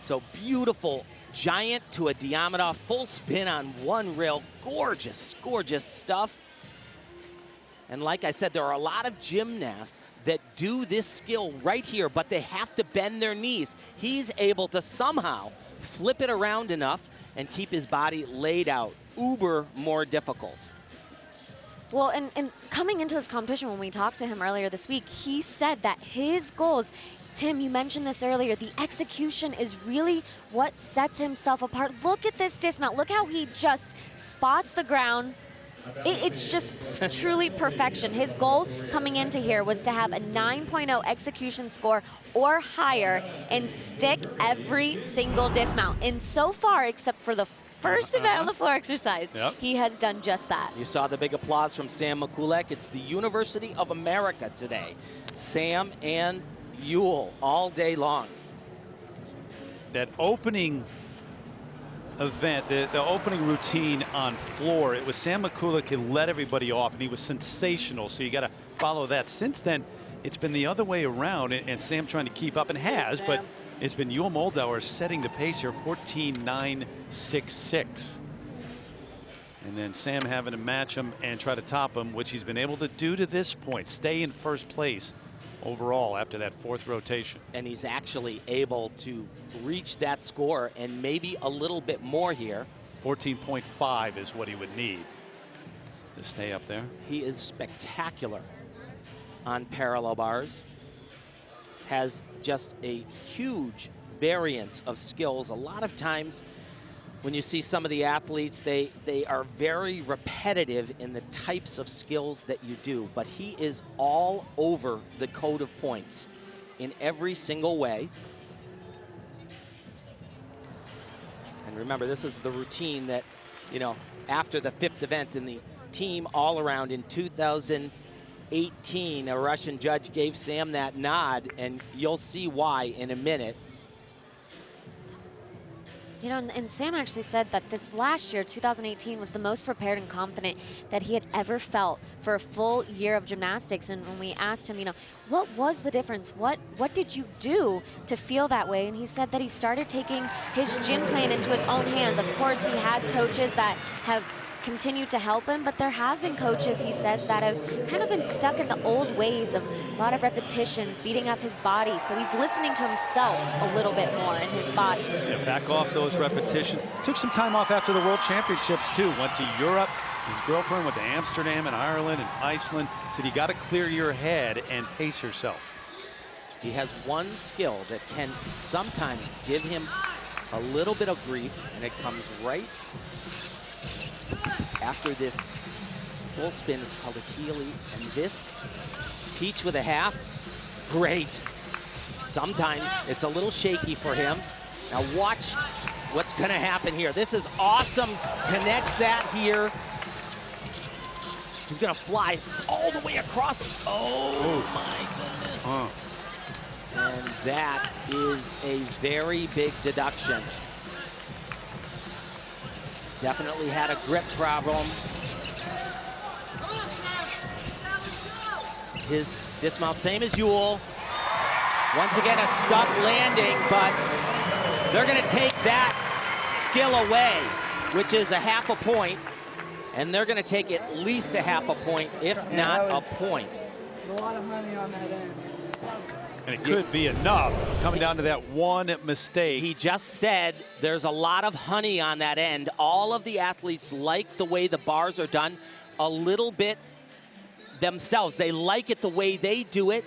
So beautiful, giant to a Diamondov, full spin on one rail. Gorgeous, gorgeous stuff. And like I said, there are a lot of gymnasts that do this skill right here, but they have to bend their knees. He's able to somehow flip it around enough and keep his body laid out. Uber more difficult. Well, and coming into this competition, when we talked to him earlier this week, he said that his goals, Tim, you mentioned this earlier, the execution is really what sets himself apart. Look at this dismount. Look how he just spots the ground. It's just truly perfection. His goal coming into here was to have a 9.0 execution score or higher and stick every single dismount. And so far, except for the first event on the floor exercise, he has done just that. You saw the big applause from Sam Mikulak. It's the University of America today. Sam and Ewell all day long. That opening event, the opening routine on floor, it was Sam Mikulak who led everybody off, and he was sensational, so you got to follow that. Since then, it's been the other way around, and Sam trying to keep up, and has, but it's been Ewell Moldauer setting the pace here, 14.966. And then Sam having to match him and try to top him, which he's been able to do to this point, stay in first place overall after that fourth rotation. And he's actually able to reach that score and maybe a little bit more here. 14.5 is what he would need to stay up there. He is spectacular on parallel bars. has just a huge variance of skills. A lot of times when you see some of the athletes, they are very repetitive in the types of skills that you do, but he is all over the code of points in every single way. And remember, this is the routine that, you know, after the 5th event in the team all-around in 2018, a Russian judge gave Sam that nod, and you'll see why in a minute. You know, and Sam actually said that this last year, 2018, was the most prepared and confident that he had ever felt for a full year of gymnastics. And when we asked him, you know, what was the difference? What did you do to feel that way? And he said that he started taking his gym plan into his own hands. Of course, he has coaches that have continued to help him, but there have been coaches, he says, that have kind of been stuck in the old ways of a lot of repetitions, beating up his body. So he's listening to himself a little bit more in his body. Yeah, back off those repetitions. Took some time off after the World Championships too. Went to Europe. His girlfriend went to Amsterdam and Ireland and Iceland. Said you got to clear your head and pace yourself. He has one skill that can sometimes give him a little bit of grief, and it comes right after this full spin. It's called a Healy, and this peach with a half, great. Sometimes it's a little shaky for him. Now watch what's gonna happen here. This is awesome, connects that here. He's gonna fly all the way across. Oh my goodness. And that is a very big deduction. Definitely had a grip problem. His dismount, same as Yule. Once again, a stuck landing, but they're gonna take that skill away, which is a half a point, and they're gonna take at least a half a point, if not a point. A lot of money on that end. And it could be enough, coming down to that one mistake. He just said there's a lot of honey on that end. All of the athletes like the way the bars are done a little bit themselves. They like it the way they do it.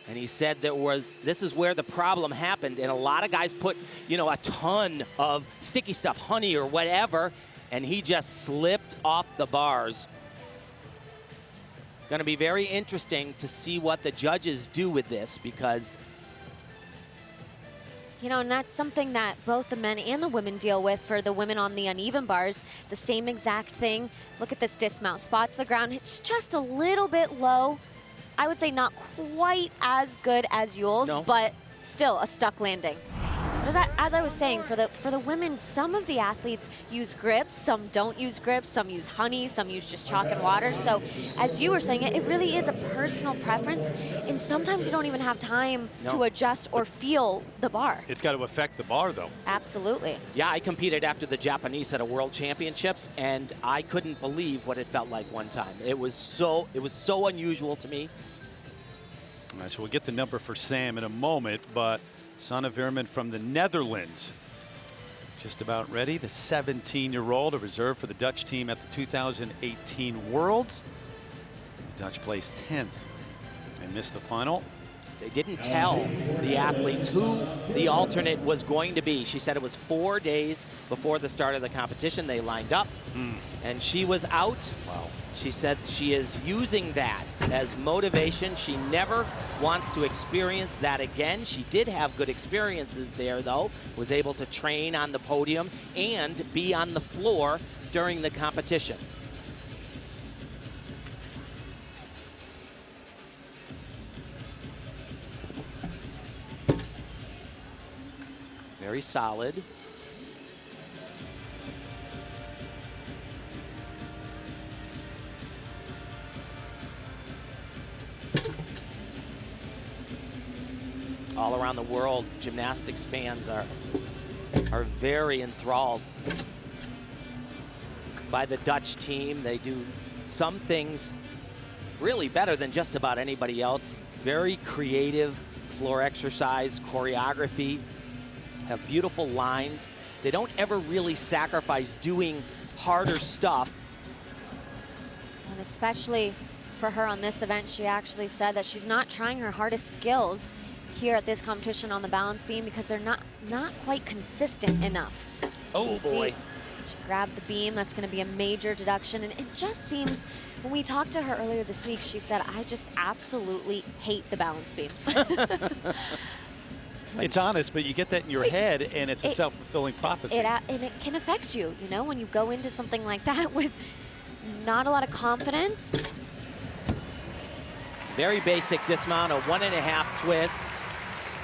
And he said this is where the problem happened. And a lot of guys put, you know, a ton of sticky stuff, honey or whatever, and he just slipped off the bars. Going to be very interesting to see what the judges do with this, because you know, and that's something that both the men and the women deal with. For the women on the uneven bars, the same exact thing. Look at this dismount, spots the ground, it's just a little bit low. I would say not quite as good as Yule's, but still a stuck landing. As I was saying, for the women, some of the athletes use grips, some don't use grips, some use honey, some use just chalk and water. So as you were saying, it really is a personal preference, and sometimes you don't even have time to adjust or feel the bar. It's got to affect the bar, though. Absolutely. Yeah, I competed after the Japanese at a World Championships, and I couldn't believe what it felt like one time. It was so unusual to me. All right, so we'll get the number for Sam in a moment, but Sanne Veerman from the Netherlands, just about ready. The 17-year-old, a reserve for the Dutch team at the 2018 Worlds. The Dutch placed 10th. They missed the final. They didn't tell the athletes who the alternate was going to be. She said it was 4 days before the start of the competition. They lined up, and she was out. Wow. She said she is using that as motivation. She never wants to experience that again. She did have good experiences there, though. Was able to train on the podium and be on the floor during the competition. Very solid. All around the world, gymnastics fans are very enthralled by the Dutch team. They do some things really better than just about anybody else. Very creative floor exercise, choreography, have beautiful lines. They don't ever really sacrifice doing harder stuff. And especially for her on this event, she actually said that she's not trying her hardest skills here at this competition on the balance beam because they're not quite consistent enough. Oh, boy. She grabbed the beam. That's going to be a major deduction. And it just seems, when we talked to her earlier this week, she said, I just absolutely hate the balance beam. It's honest, but you get that in your head, and it's a self-fulfilling prophecy. And it can affect you, you know, when you go into something like that with not a lot of confidence. Very basic dismount, a 1.5 twist,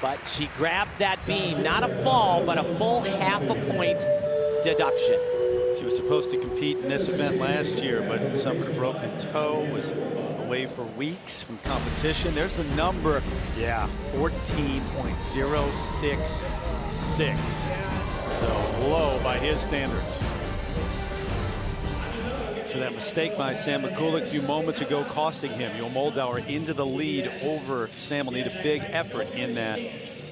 but she grabbed that beam, not a fall, but a full ½ a point deduction. She was supposed to compete in this event last year, but suffered a broken toe, was away for weeks from competition. There's the number, yeah, 14.066. So low by his standards. So that mistake by Sam Mikulak a few moments ago costing him. Joel Moldauer into the lead over Sam. Will need a big effort in that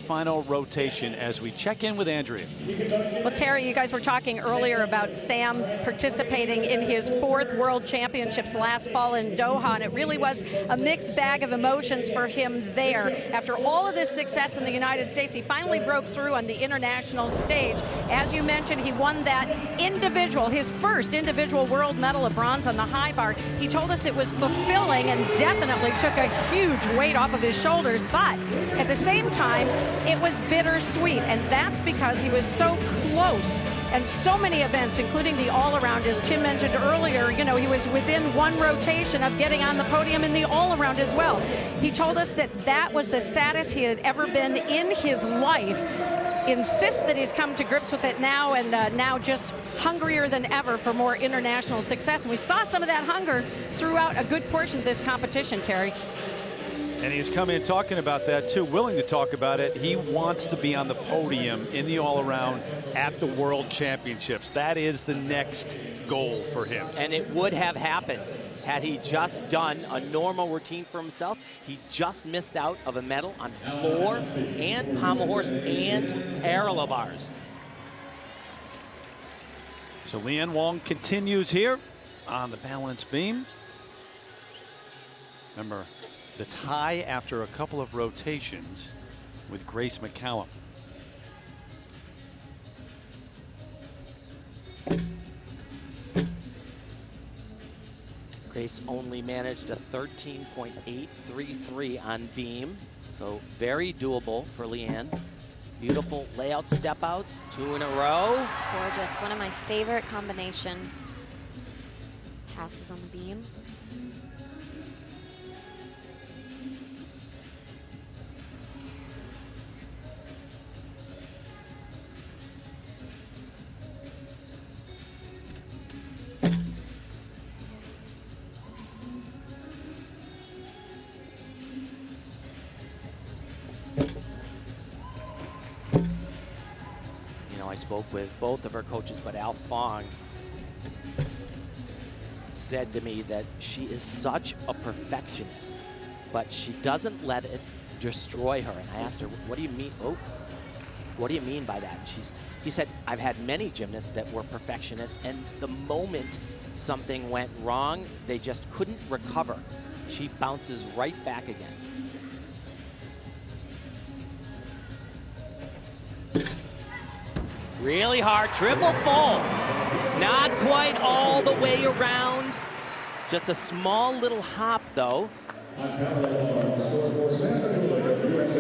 final rotation as we check in with Andrea. Well, Terry, you guys were talking earlier about Sam participating in his 4th World Championships last fall in Doha, and it really was a mixed bag of emotions for him there. After all of this success in the United States, he finally broke through on the international stage. As you mentioned, he won that individual, his first individual world medal of bronze on the high bar. He told us it was fulfilling and definitely took a huge weight off of his shoulders, but at the same time, it was bittersweet, and that's because he was so close. And so many events, including the all-around, as Tim mentioned earlier, you know, he was within one rotation of getting on the podium in the all-around as well. He told us that that was the saddest he had ever been in his life. Insists that he's come to grips with it now, and now just hungrier than ever for more international success. And we saw some of that hunger throughout a good portion of this competition, Terry. And he's come in talking about that too, willing to talk about it. He wants to be on the podium in the all-around at the World Championships. That is the next goal for him. And it would have happened had he just done a normal routine for himself. He just missed out of a medal on floor and pommel horse and parallel bars. So Leanne Wong continues here on the balance beam. Remember, the tie after a couple of rotations with Grace McCallum. Grace only managed a 13.833 on beam, so very doable for Leanne. Beautiful layout step outs, 2 in a row. Gorgeous, one of my favorite combination passes on the beam. I spoke with both of her coaches, but Al Fong said to me that she is such a perfectionist, but she doesn't let it destroy her. And I asked her, what do you mean? Oh, what do you mean by that? And he said, I've had many gymnasts that were perfectionists, and the moment something went wrong, they just couldn't recover. She bounces right back again. Really hard, triple full. Not quite all the way around. Just a small little hop, though.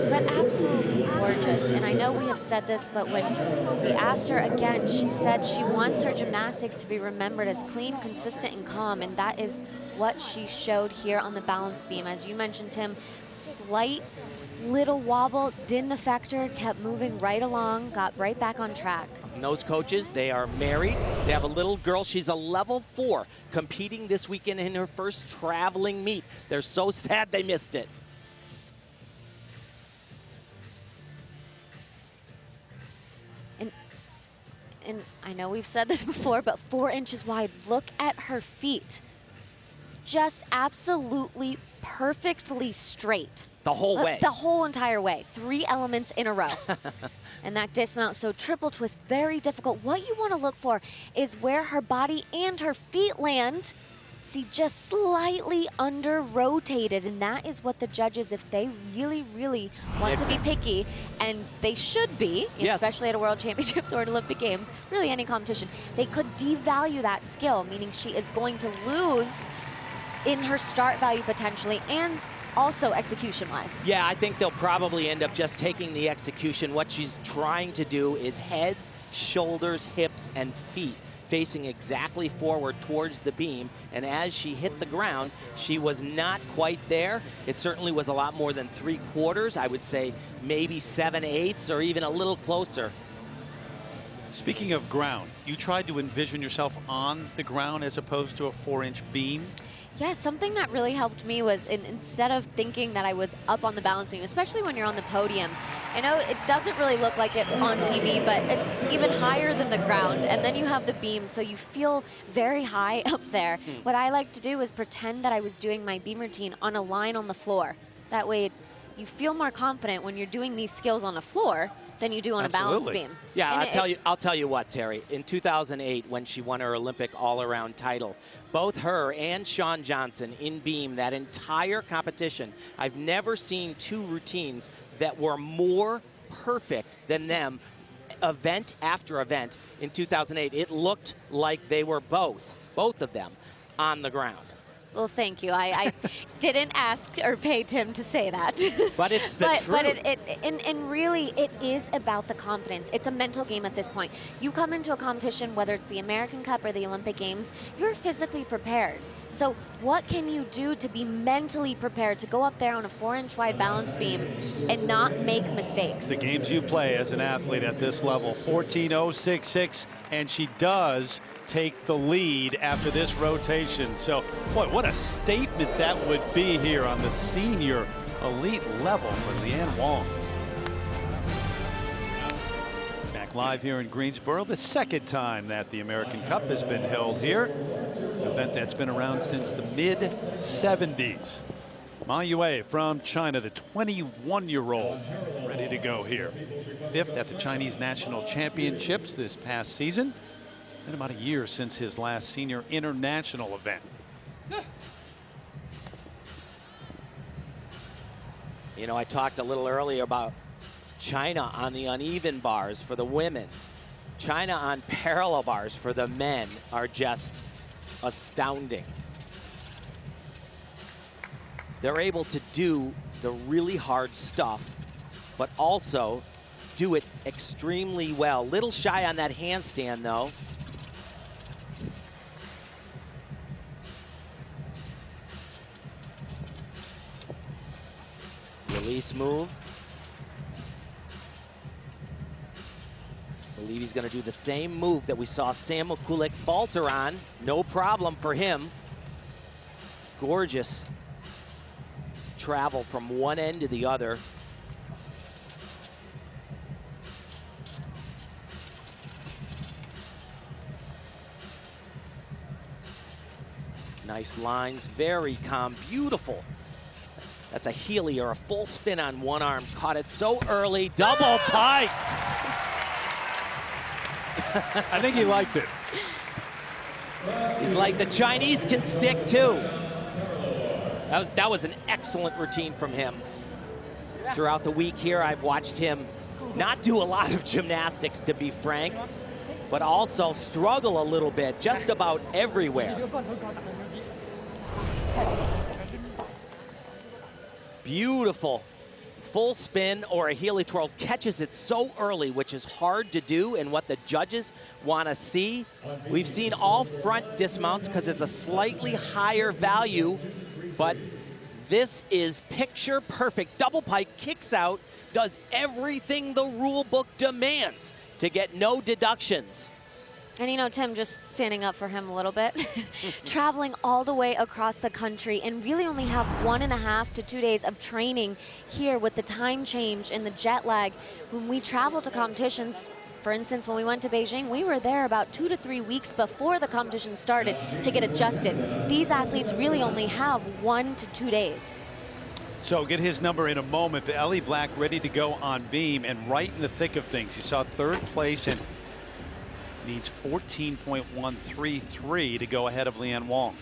But absolutely gorgeous. And I know we have said this, but when we asked her again, she said she wants her gymnastics to be remembered as clean, consistent, and calm. And that is what she showed here on the balance beam. As you mentioned, Tim, slight little wobble, didn't affect her, kept moving right along, got right back on track. And those coaches, they are married. They have a little girl. She's a level 4, competing this weekend in her first traveling meet. They're so sad they missed it. And I know we've said this before, but 4 inches wide. Look at her feet. Just absolutely perfectly straight. The whole way. The whole entire way. 3 elements in a row. And that dismount, so triple twist, very difficult. What you want to look for is where her body and her feet land see just slightly under-rotated, and that is what the judges, if they really, really want to be picky, and they should be, Yes. especially at a World Championships or at Olympic Games, really any competition, they could devalue that skill, meaning she is going to lose in her start value potentially, and also execution-wise. Yeah, I think they'll probably end up just taking the execution. What she's trying to do is head, shoulders, hips, and feet facing exactly forward towards the beam, and as she hit the ground, she was not quite there. It certainly was a lot more than 3/4. I would say maybe 7/8 or even a little closer. Speaking of ground, you tried to envision yourself on the ground as opposed to a 4-inch beam. Yeah, something that really helped me was instead of thinking that I was up on the balance beam, especially when you're on the podium, I know it doesn't really look like it on TV, but it's even higher than the ground, and then you have the beam, so you feel very high up there. What I like to do is pretend that I was doing my beam routine on a line on the floor. That way you feel more confident when you're doing these skills on the floor than you do on a balance beam. Yeah, And I'll tell you what, Terry. In 2008, when she won her Olympic all-around title, both her and Shawn Johnson in beam, that entire competition, I've never seen two routines that were more perfect than them event after event in 2008. It looked like they were both of them, on the ground. Well, thank you. I didn't ask or pay Tim to say that. But it's the truth. But and really, it is about the confidence. It's a mental game at this point. You come into a competition, whether it's the American Cup or the Olympic Games, you're physically prepared. So what can you do to be mentally prepared to go up there on a 4-inch wide balance beam and not make mistakes? The games you play as an athlete at this level, 14.066, and she does take the lead after this rotation. So, boy, what a statement that would be here on the senior elite level for Leanne Wong. Back live here in Greensboro, the second time that the American Cup has been held here. An event that's been around since the mid-70s. Ma Yue from China, the 21-year-old, ready to go here. 5th at the Chinese National Championships this past season. Been about a year since his last senior international event. You know, I talked a little earlier about China on the uneven bars for the women. China on parallel bars for the men are just astounding. They're able to do the really hard stuff, but also do it extremely well. Little shy on that handstand, though. Release move. I believe he's going to do the same move that we saw Sam Mikulek falter on. No problem for him. Gorgeous travel from one end to the other. Nice lines, very calm, beautiful. That's a Healy or a full spin on one arm. Caught it so early, double pike. I think he liked it. He's like, the Chinese can stick too. That was an excellent routine from him. Throughout the week here, I've watched him not do a lot of gymnastics, to be frank, but also struggle a little bit just about everywhere. Beautiful full spin or a Healy twirl, catches it so early, which is hard to do and what the judges want to see. We've seen all front dismounts because it's a slightly higher value, but this is picture perfect. Double pike, kicks out, does everything the rule book demands to get no deductions. And you know, Tim, just standing up for him a little bit, traveling all the way across the country and really only have 1.5 to 2 days of training here with the time change and the jet lag. When we travel to competitions, for instance, when we went to Beijing, we were there about 2 to 3 weeks before the competition started to get adjusted. These athletes really only have 1 to 2 days. So get his number in a moment, but Ellie Black ready to go on beam and right in the thick of things. You saw third place and needs 14.133 to go ahead of Leanne Wong.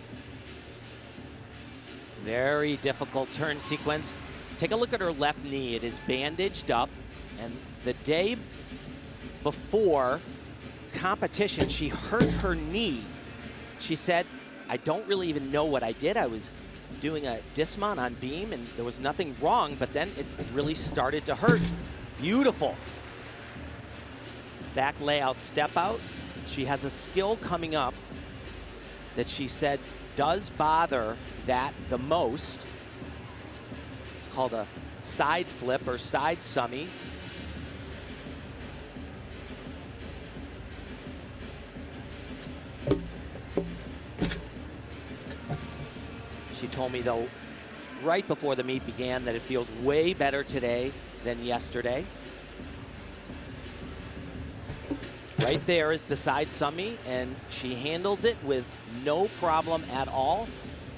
Very difficult turn sequence. Take a look at her left knee. It is bandaged up, and the day before competition, she hurt her knee. She said, I don't really even know what I did. I was doing a dismount on beam, and there was nothing wrong, but then it really started to hurt. Beautiful. Back layout step out. She has a skill coming up that she said does bother that the most. It's called a side flip or side summy. She told me, though, right before the meet began, that it feels way better today than yesterday. Right there is the side summy, and she handles it with no problem at all.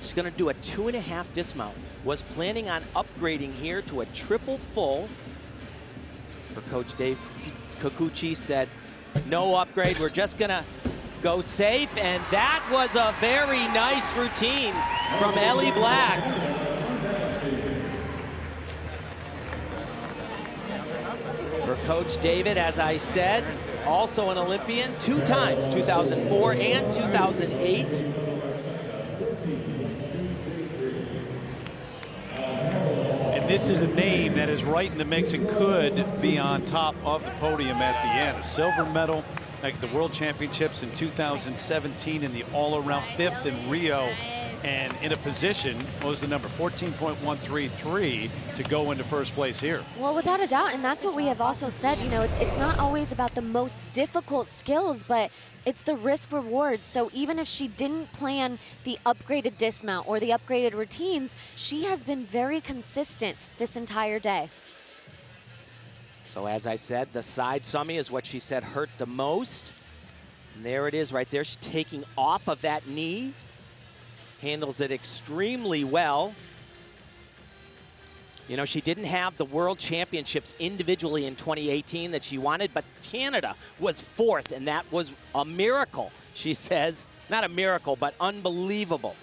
She's going to do a 2.5 dismount. Was planning on upgrading here to a triple full. Her coach, Dave Kikuchi, said, no upgrade. We're just going to go safe, and that was a very nice routine from Ellie Black. Her coach, David, as I said, also an Olympian 2 times, 2004 and 2008. And this is a name that is right in the mix and could be on top of the podium at the end. A silver medal at the World Championships in 2017 in the all-around 5th in Rio, and in a position, what was the number, 14.133 to go into first place here. Well, without a doubt, and that's what we have also said, you know, it's not always about the most difficult skills, but it's the risk reward. So even if she didn't plan the upgraded dismount or the upgraded routines, she has been very consistent this entire day. So as I said, the side summy is what she said hurt the most. And there it is right there. She's taking off of that knee. Handles it extremely well. You know, she didn't have the World Championships individually in 2018 that she wanted, but Canada was 4th, and that was a miracle, she says. Not a miracle, but unbelievable.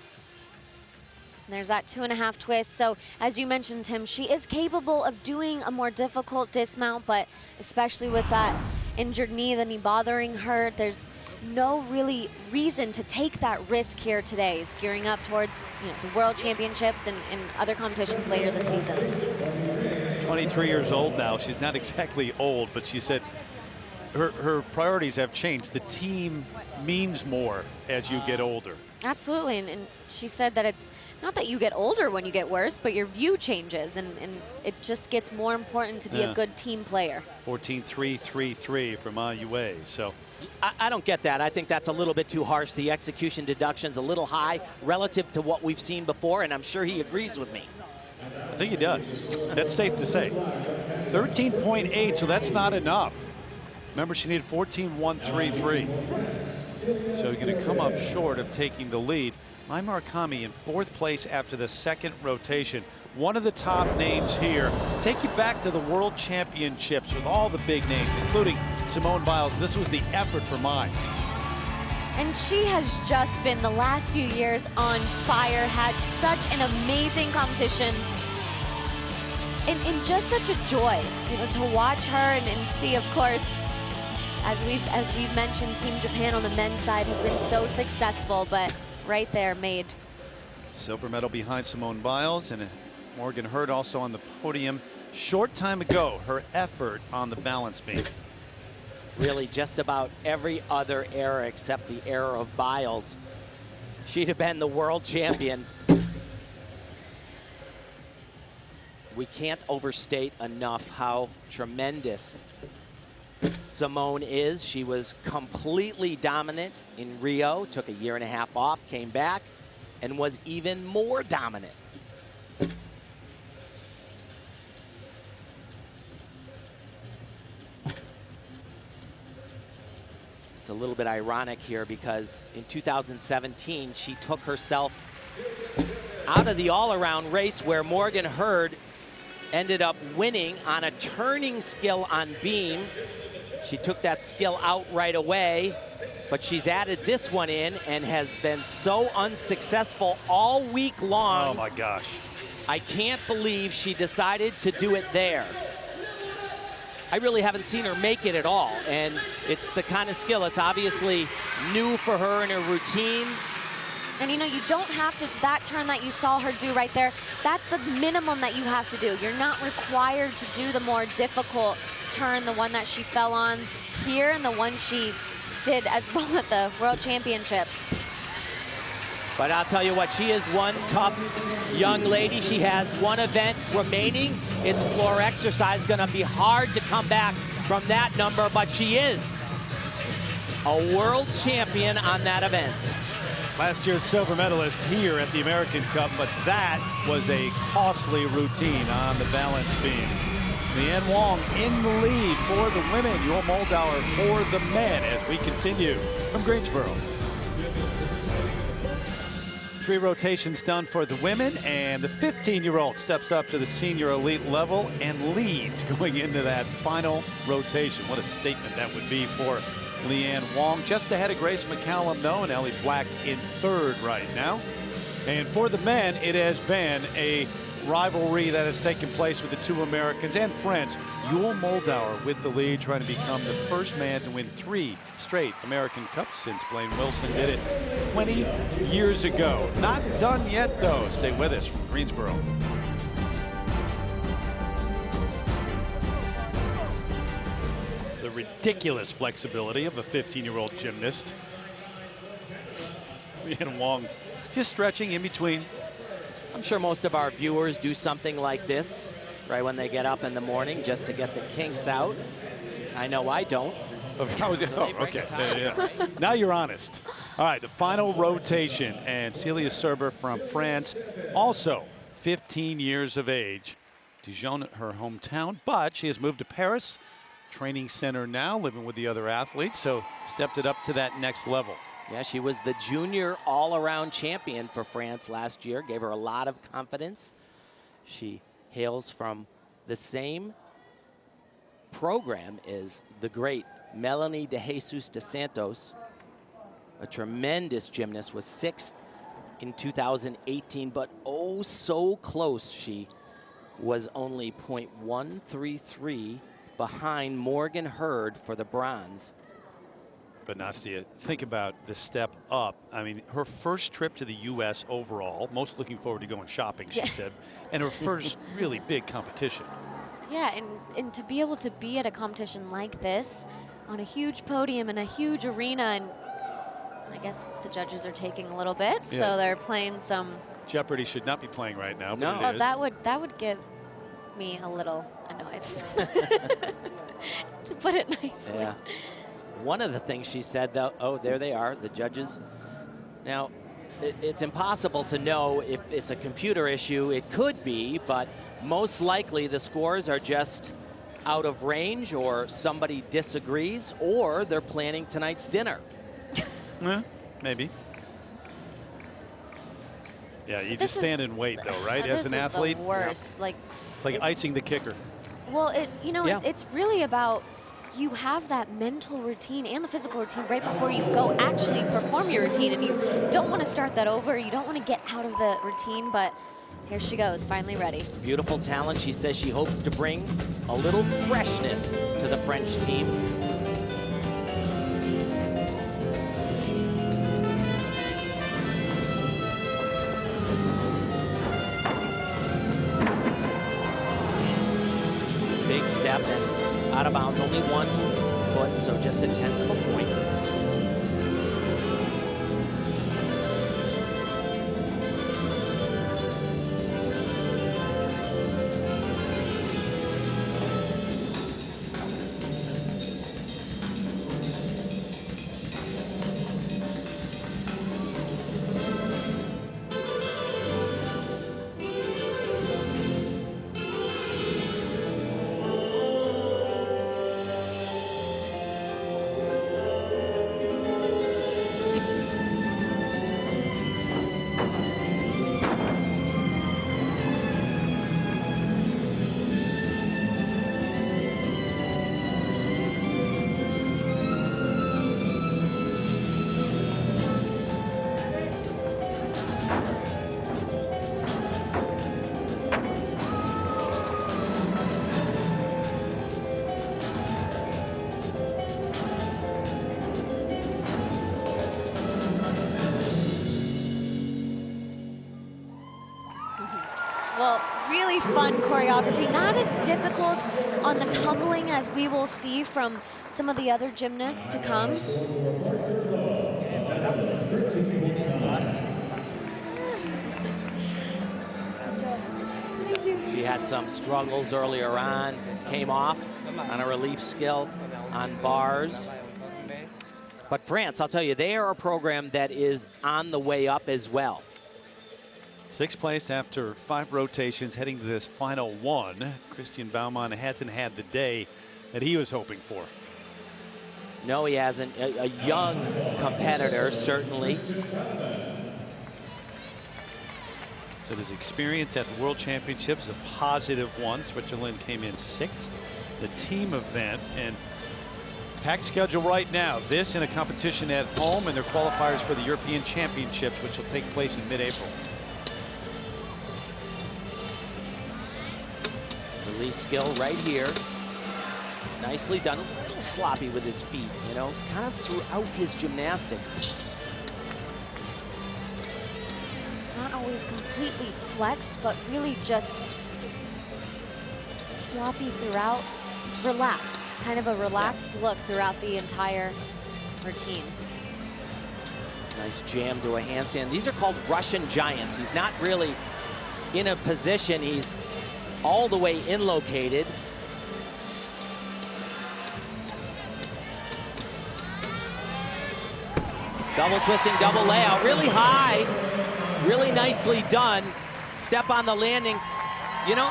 There's that 2.5 twist. So as you mentioned, Tim, she is capable of doing a more difficult dismount, but especially with that injured knee, the knee bothering her, there's no really reason to take that risk here today. It's gearing up towards, you know, the World Championships and other competitions later this season. 23 years old now. She's not exactly old, but she said her priorities have changed. The team means more as you get older. Absolutely, and she said that it's not that you get older when you get worse, but your view changes, and it just gets more important to be a good team player. 14.333 from Yue. So I don't get that. I think that's a little bit too harsh. The execution deduction's a little high relative to what we've seen before, and I'm sure he agrees with me. I think he does. That's safe to say. 13.8, so that's not enough. Remember, she needed 14.133. So you're going to come up short of taking the lead. Mai Murakami in 4th place after the 2nd rotation. One of the top names here. Take you back to the World Championships with all the big names, including Simone Biles. This was the effort for Mai. And she has just been, the last few years, on fire, had such an amazing competition. And just such a joy, you know, to watch her and see, of course, as we've mentioned, Team Japan on the men's side has been so successful, but right there made. Silver medal behind Simone Biles, and Morgan Hurd also on the podium. Short time ago, her effort on the balance beam. Really, just about every other era except the era of Biles, she'd have been the world champion. We can't overstate enough how tremendous Simone is. She was completely dominant in Rio, took a 1.5 years off, came back, and was even more dominant. It's a little bit ironic here because in 2017, she took herself out of the all-around race where Morgan Hurd ended up winning on a turning skill on beam. She took that skill out right away, but she's added this one in and has been so unsuccessful all week long. Oh my gosh. I can't believe she decided to do it there. I really haven't seen her make it at all, and it's the kind of skill, it's obviously new for her in her routine. And you know, you don't have to, that turn that you saw her do right there, that's the minimum that you have to do. You're not required to do the more difficult turn, the one that she fell on here and the one she did as well at the World Championships. But I'll tell you what, she is one tough young lady. She has one event remaining. It's floor exercise. Gonna be hard to come back from that number, but she is a world champion on that event. Last year's silver medalist here at the American Cup, but that was a costly routine on the balance beam. Leanne Wong in the lead for the women. Yul Moldauer for the men as we continue from Greensboro. 3 rotations done for the women, and the 15-year-old steps up to the senior elite level and leads going into that final rotation. What a statement that would be for Leanne Wong. Just ahead of Grace McCallum, though, and Ellie Black in 3rd right now. And for the men, it has been a rivalry that has taken place with the 2 Americans and French. Yul Moldauer with the lead, trying to become the first man to win 3 straight American Cups since Blaine Wilson did it 20 years ago. Not done yet, though. Stay with us from Greensboro. The ridiculous flexibility of a 15-year-old gymnast. Leanne Wong just stretching in between. I'm sure most of our viewers do something like this right when they get up in the morning just to get the kinks out. I know I don't. Oh, okay. Yeah. Now you're honest. All right, the final rotation, and Celia Serber from France, also 15 years of age. Dijon, her hometown, but she has moved to Paris training center now, living with the other athletes, so stepped it up to that next level. Yeah, she was the junior all-around champion for France last year, gave her a lot of confidence. She hails from the same program as the great Melanie De Jesus de Santos, a tremendous gymnast, was 6th in 2018, but oh so close. She was only .133 behind Morgan Hurd for the bronze. But Nastia, think about the step up. I mean, her first trip to the U.S. overall, most looking forward to going shopping, she said, and her first really big competition. Yeah, and to be able to be at a competition like this, on a huge podium in a huge arena, and I guess the judges are taking a little bit, so they're playing some. Jeopardy should not be playing right now, no. but it is. That would get me a little annoyed, to put it nicely. Yeah. One of the things she said, though, oh, there they are, the judges. Now, it's impossible to know if it's a computer issue. It could be, but most likely the scores are just out of range, or somebody disagrees, or they're planning tonight's dinner. Yeah, maybe. Yeah, you just stand and wait, though, right? As an athlete, the worst. Like, it's like icing the kicker. Well, it's really about, you have that mental routine and the physical routine right before you go actually perform your routine, and you don't want to start that over. You don't want to get out of the routine, but here she goes, finally ready. Beautiful talent. She says she hopes to bring a little freshness to the French team. Big step and out of bounds, only 1 foot, so just a 10th of a point. very fun choreography, not as difficult on the tumbling as we will see from some of the other gymnasts to come. She had some struggles earlier on, came off on a relief skill on bars. But France, I'll tell you, they are a program that is on the way up as well. 6th place after 5 rotations, heading to this final one. Christian Baumann hasn't had the day that he was hoping for. No, he hasn't. A young competitor, certainly. So his experience at the World Championships is a positive one. Switzerland came in 6th. The team event, and packed schedule right now. This in a competition at home, and their qualifiers for the European Championships, which will take place in mid-April. Release skill right here. Nicely done. A little sloppy with his feet, you know, kind of throughout his gymnastics. Not always completely flexed, but really just sloppy throughout, relaxed, kind of a relaxed look throughout the entire routine. Nice jam to a handstand. These are called Russian giants. He's not really in a position. He's all the way in located. Double twisting, double layout, really high, really nicely done. Step on the landing. You know,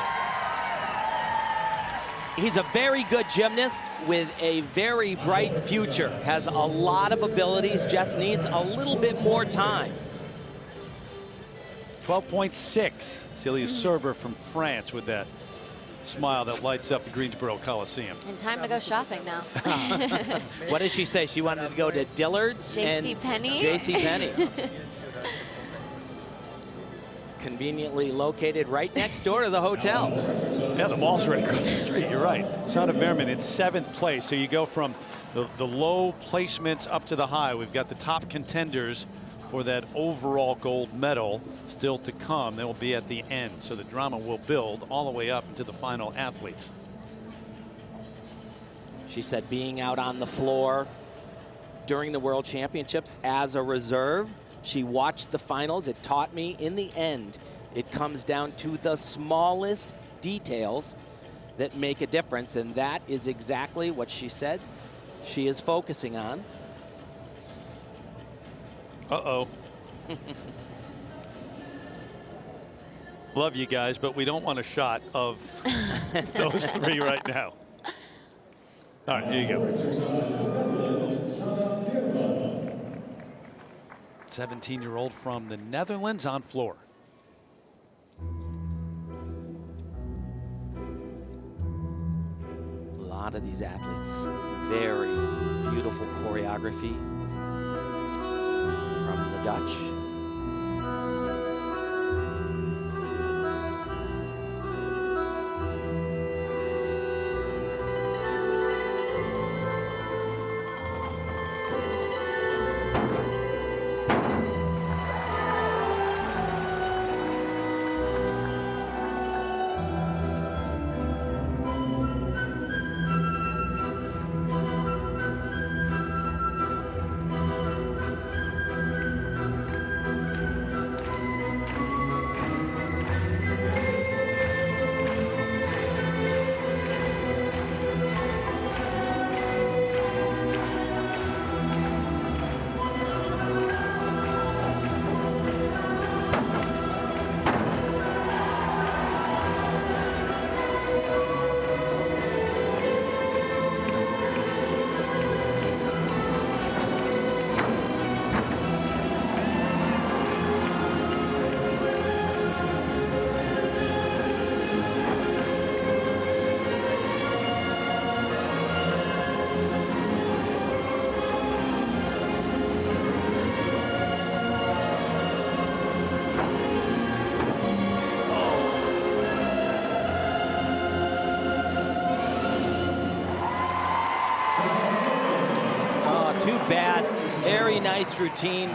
he's a very good gymnast with a very bright future. Has a lot of abilities, just needs a little bit more time. 12.6. Celia Serber from France with that smile that lights up the Greensboro Coliseum. And time to go shopping now. What did she say? She wanted to go to Dillard's and JCPenney. Conveniently located right next door to the hotel. Yeah, the mall's right across the street. You're right. Sanne Wehrmann in 7th place. So you go from the low placements up to the high. We've got the top contenders for that overall gold medal still to come. They will be at the end. So the drama will build all the way up into the final athletes. She said being out on the floor during the World Championships as a reserve, she watched the finals. It taught me in the end, it comes down to the smallest details that make a difference. And that is exactly what she said she is focusing on. Uh-oh. Love you guys, but we don't want a shot of those 3 right now. All right, here you go. 17-year-old from the Netherlands on floor. A lot of these athletes, very beautiful choreography from the Dutch. Bad, very nice routine,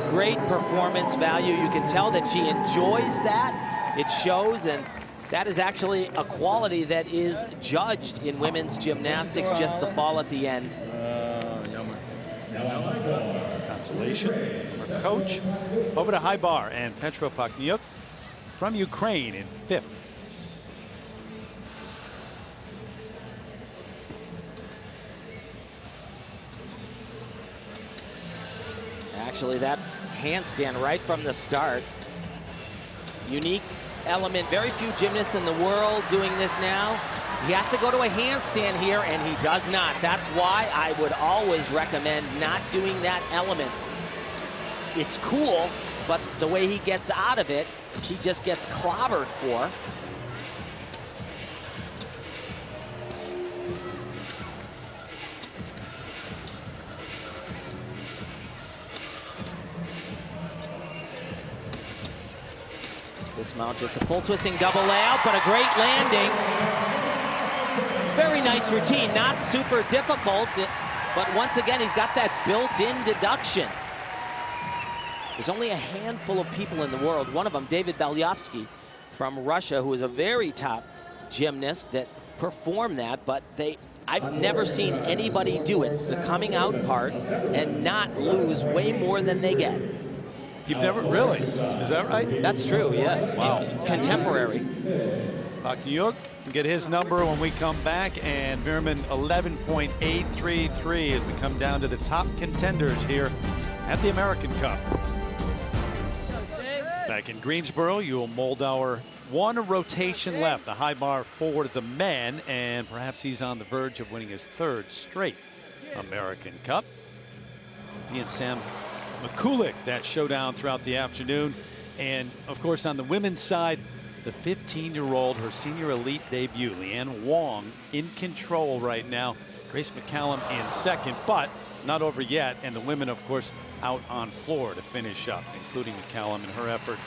great performance value. You can tell that she enjoys that. It shows, and That is actually a quality that is judged in women's gymnastics, just the fall at the end. Consolation from her coach. Over to high bar and Petro Pachniuk from Ukraine in 5th. Actually, that handstand right from the start. Unique element. Very few gymnasts in the world doing this now. He has to go to a handstand here, and he does not. That's why I would always recommend not doing that element. It's cool, but the way he gets out of it, he just gets clobbered for. Dismount, just a full twisting double layout, but a great landing. Very nice routine, not super difficult, but once again, he's got that built-in deduction. There's only a handful of people in the world, one of them, David Belyavsky from Russia, who is a very top gymnast that performed that, but I've never seen anybody do it, the coming out part, and not lose way more than they get. You've never really? Is that right? That's true, yes. Wow. Contemporary. Pachniuk can get his number when we come back, and Veerman 11.833 as we come down to the top contenders here at the American Cup. Back in Greensboro, Yul Moldauer, one rotation left, the high bar for the men, and perhaps he's on the verge of winning his 3rd straight American Cup. He and Sam Mikulik, that showdown throughout the afternoon. And of course, on the women's side, the 15-year-old, her senior elite debut, Leanne Wong, in control right now. Grace McCallum in 2nd, but not over yet. And the women, of course, out on floor to finish up, including McCallum and her effort.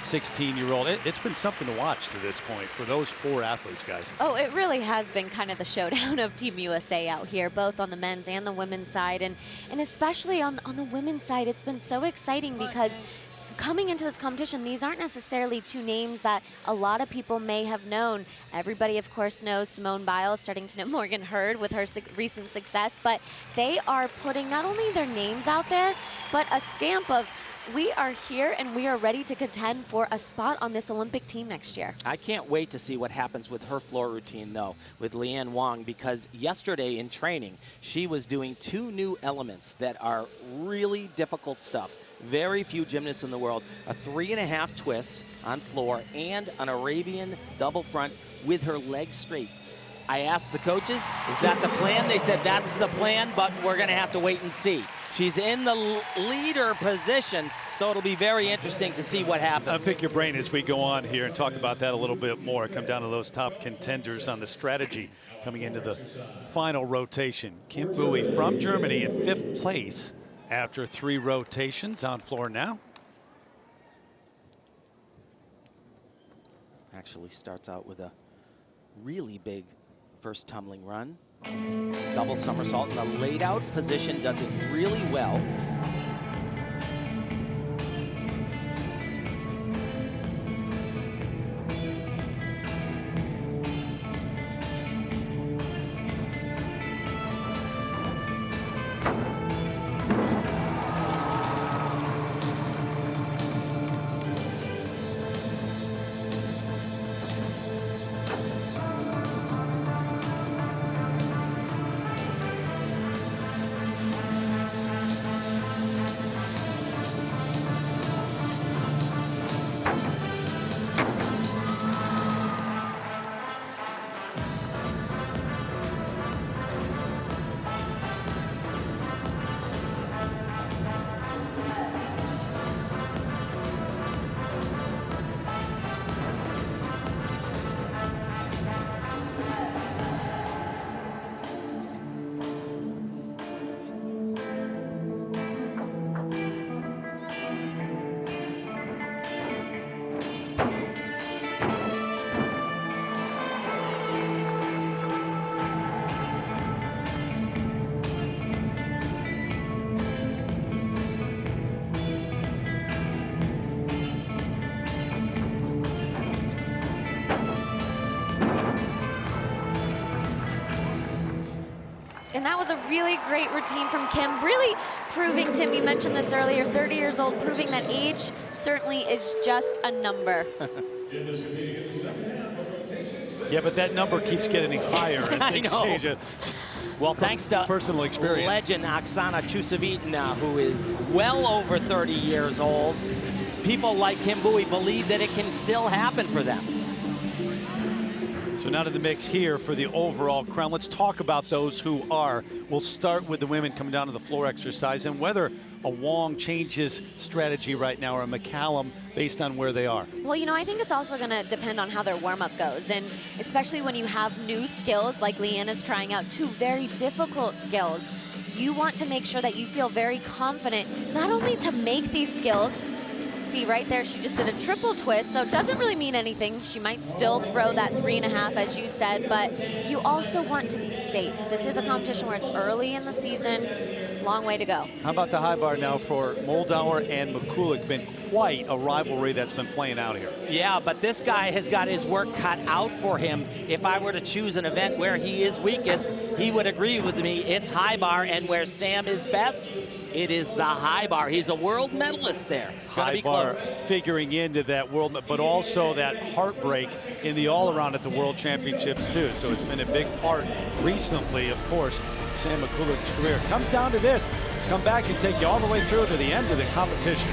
16-year-old. It's been something to watch to this point for those 4 athletes, guys. Oh, it really has been kind of the showdown of Team USA out here, both on the men's and the women's side. And especially on the women's side, it's been so exciting because coming into this competition, these aren't necessarily 2 names that a lot of people may have known. Everybody, of course, knows Simone Biles, starting to know Morgan Hurd with her recent success, but they are putting not only their names out there, but a stamp of we are here and we are ready to contend for a spot on this Olympic team next year. I can't wait to see what happens with her floor routine, though, with Leanne Wong, because yesterday in training, she was doing 2 new elements that are really difficult stuff. Very few gymnasts in the world. A 3.5 twist on floor and an Arabian double front with her legs straight. I asked the coaches, is that the plan? They said that's the plan, but we're going to have to wait and see. She's in the leader position, so it'll be very interesting to see what happens. I'll pick your brain as we go on here and talk about that a little bit more. Come down to those top contenders on the strategy coming into the final rotation. Kim Bowie from Germany in 5th place after 3 rotations, on floor now. Actually starts out with a really big first tumbling run. Double somersault in a laid out position, does it really well. And that was a really great routine from Kim, really proving, Tim, you mentioned this earlier, 30 years old, proving that age certainly is just a number. Yeah, but that number keeps getting higher. I know. Well, thanks to personal experience. Legend Oksana Chusovitina, who is well over 30 years old. People like Kim Bowie believe that it can still happen for them. So now to the mix here for the overall crown. Let's talk about those who are. We'll start with the women coming down to the floor exercise and whether a Wong changes strategy right now or a McCallum based on where they are. Well, you know, I think it's also going to depend on how their warm-up goes, and especially when you have new skills like Leanna's trying out, two very difficult skills. You want to make sure that you feel very confident, not only to make these skills. See right there, she just did a triple twist, so it doesn't really mean anything. She might still throw that 3.5, as you said, but you also want to be safe. This is a competition where it's early in the season, long way to go. How about the high bar now for Moldauer and Mikulik? Been quite a rivalry that's been playing out here. Yeah, but this guy has got his work cut out for him. If I were to choose an event where he is weakest, he would agree with me. It's high bar, and where Sam is best, it is the high bar. He's a world medalist there. High bar figuring into that world, but also that heartbreak in the all-around at the World Championships too. So it's been a big part recently, of course, Sam Mikulik's career. Comes down to this. Come back and take you all the way through to the end of the competition.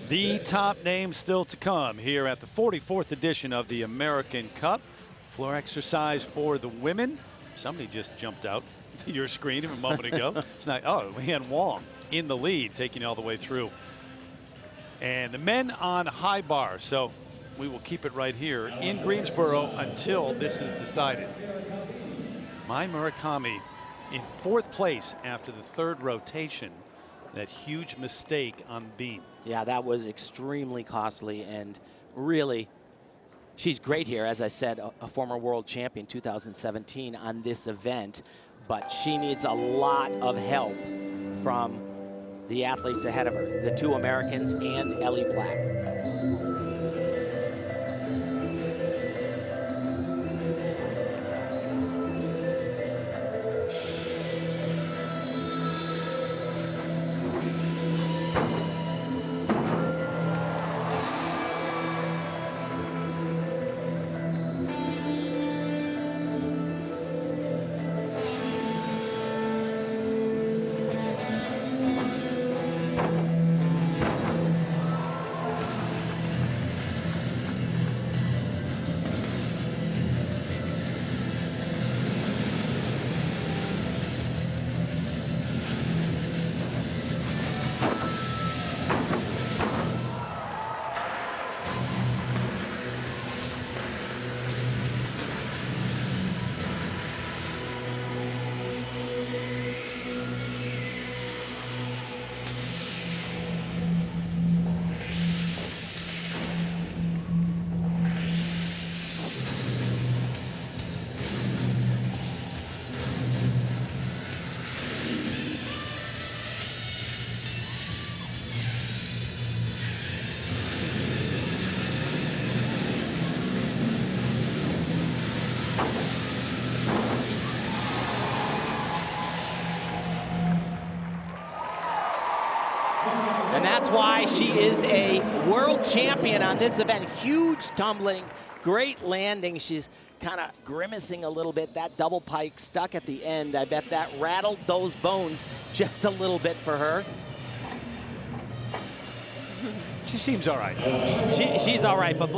The top names still to come here at the 44th edition of the American Cup. Floor exercise for the women. Somebody just jumped out to your screen a moment ago. It's not, oh, Leanne Wong in the lead, taking all the way through. And the men on high bar. So we will keep it right here in Greensboro until this is decided. Mai Murakami in 4th place after the 3rd rotation. That huge mistake on the beam. Yeah, that was extremely costly, and really, she's great here. As I said, a former world champion 2017 on this event, but she needs a lot of help from the athletes ahead of her, the 2 Americans and Ellie Black. And that's why she is a world champion on this event. Huge tumbling, great landing. She's kind of grimacing a little bit. That double pike stuck at the end. I bet that rattled those bones just a little bit for her. She seems all right. She's all right, but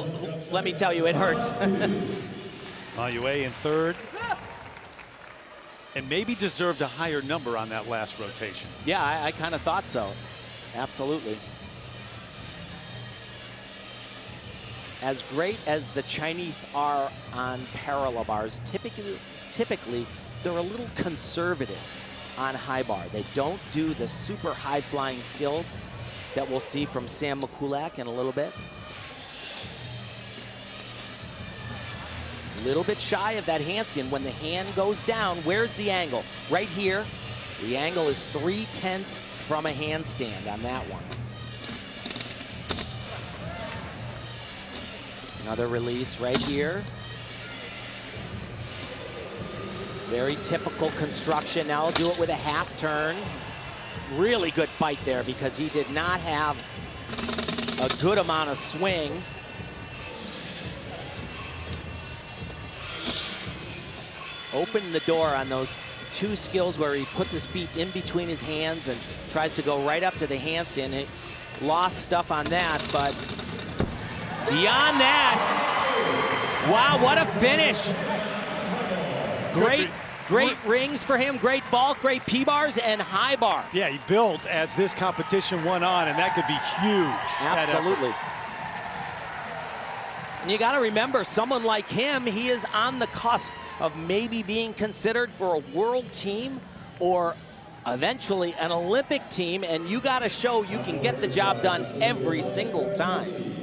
let me tell you, it hurts. Mailloux in 3rd. And maybe deserved a higher number on that last rotation. Yeah, I kind of thought so. Absolutely. As great as the Chinese are on parallel bars, typically they're a little conservative on high bar. They don't do the super high flying skills that we'll see from Sam Mikulik in a little bit. A little bit shy of that handstand. When the hand goes down, where's the angle? Right here. The angle is 3/10 from a handstand on that one. Another release right here. Very typical construction. Now he'll do it with a half turn. Really good fight there because he did not have a good amount of swing. Open the door on those two skills where he puts his feet in between his hands and tries to go right up to the handstand. It lost stuff on that, but beyond that, wow, what a finish. Great rings for him, great vault, great P-bars and high bar. Yeah, he built as this competition went on, and that could be huge. Absolutely. And you got to remember, someone like him, he is on the cusp of maybe being considered for a world team or eventually an Olympic team, and you got to show you can get the job done every single time.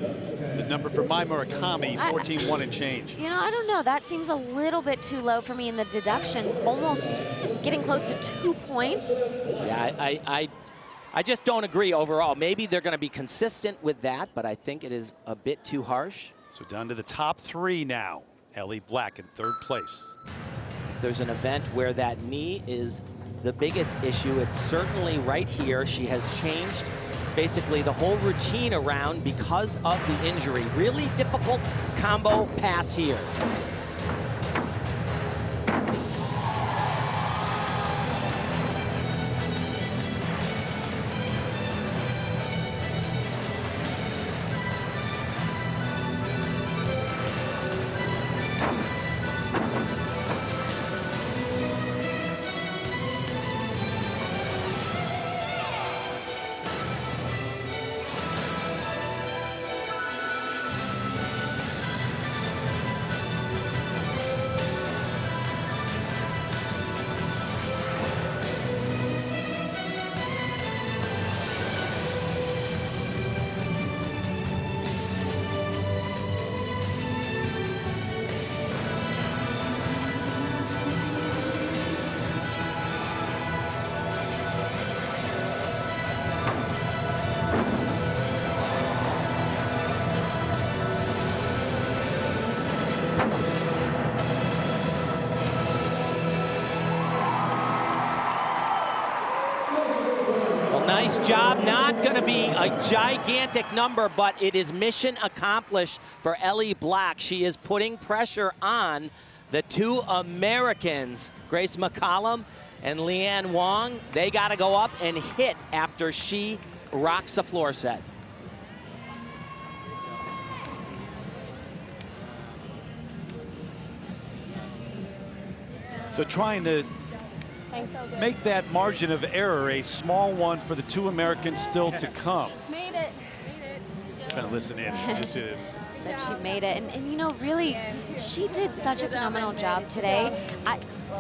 The number for Mai Murakami, 14-1 and change. You know, I don't know. That seems a little bit too low for me in the deductions, almost getting close to 2 points. Yeah, I just don't agree overall. Maybe they're going to be consistent with that, but I think it is a bit too harsh. So down to the top 3 now. Ellie Black in 3rd place. If there's an event where that knee is the biggest issue, it's certainly right here. She has changed basically the whole routine around because of the injury. Really difficult combo pass here. Nice job. Not going to be a gigantic number, but it is mission accomplished for Ellie Black. She is putting pressure on the 2 Americans, Grace McCollum and Leanne Wong. They got to go up and hit after she rocks a floor set. So trying to make that margin of error a small one for the 2 Americans still to come. Made it. Trying to listen in. Said she made it. And you know, really, she did such a phenomenal job today.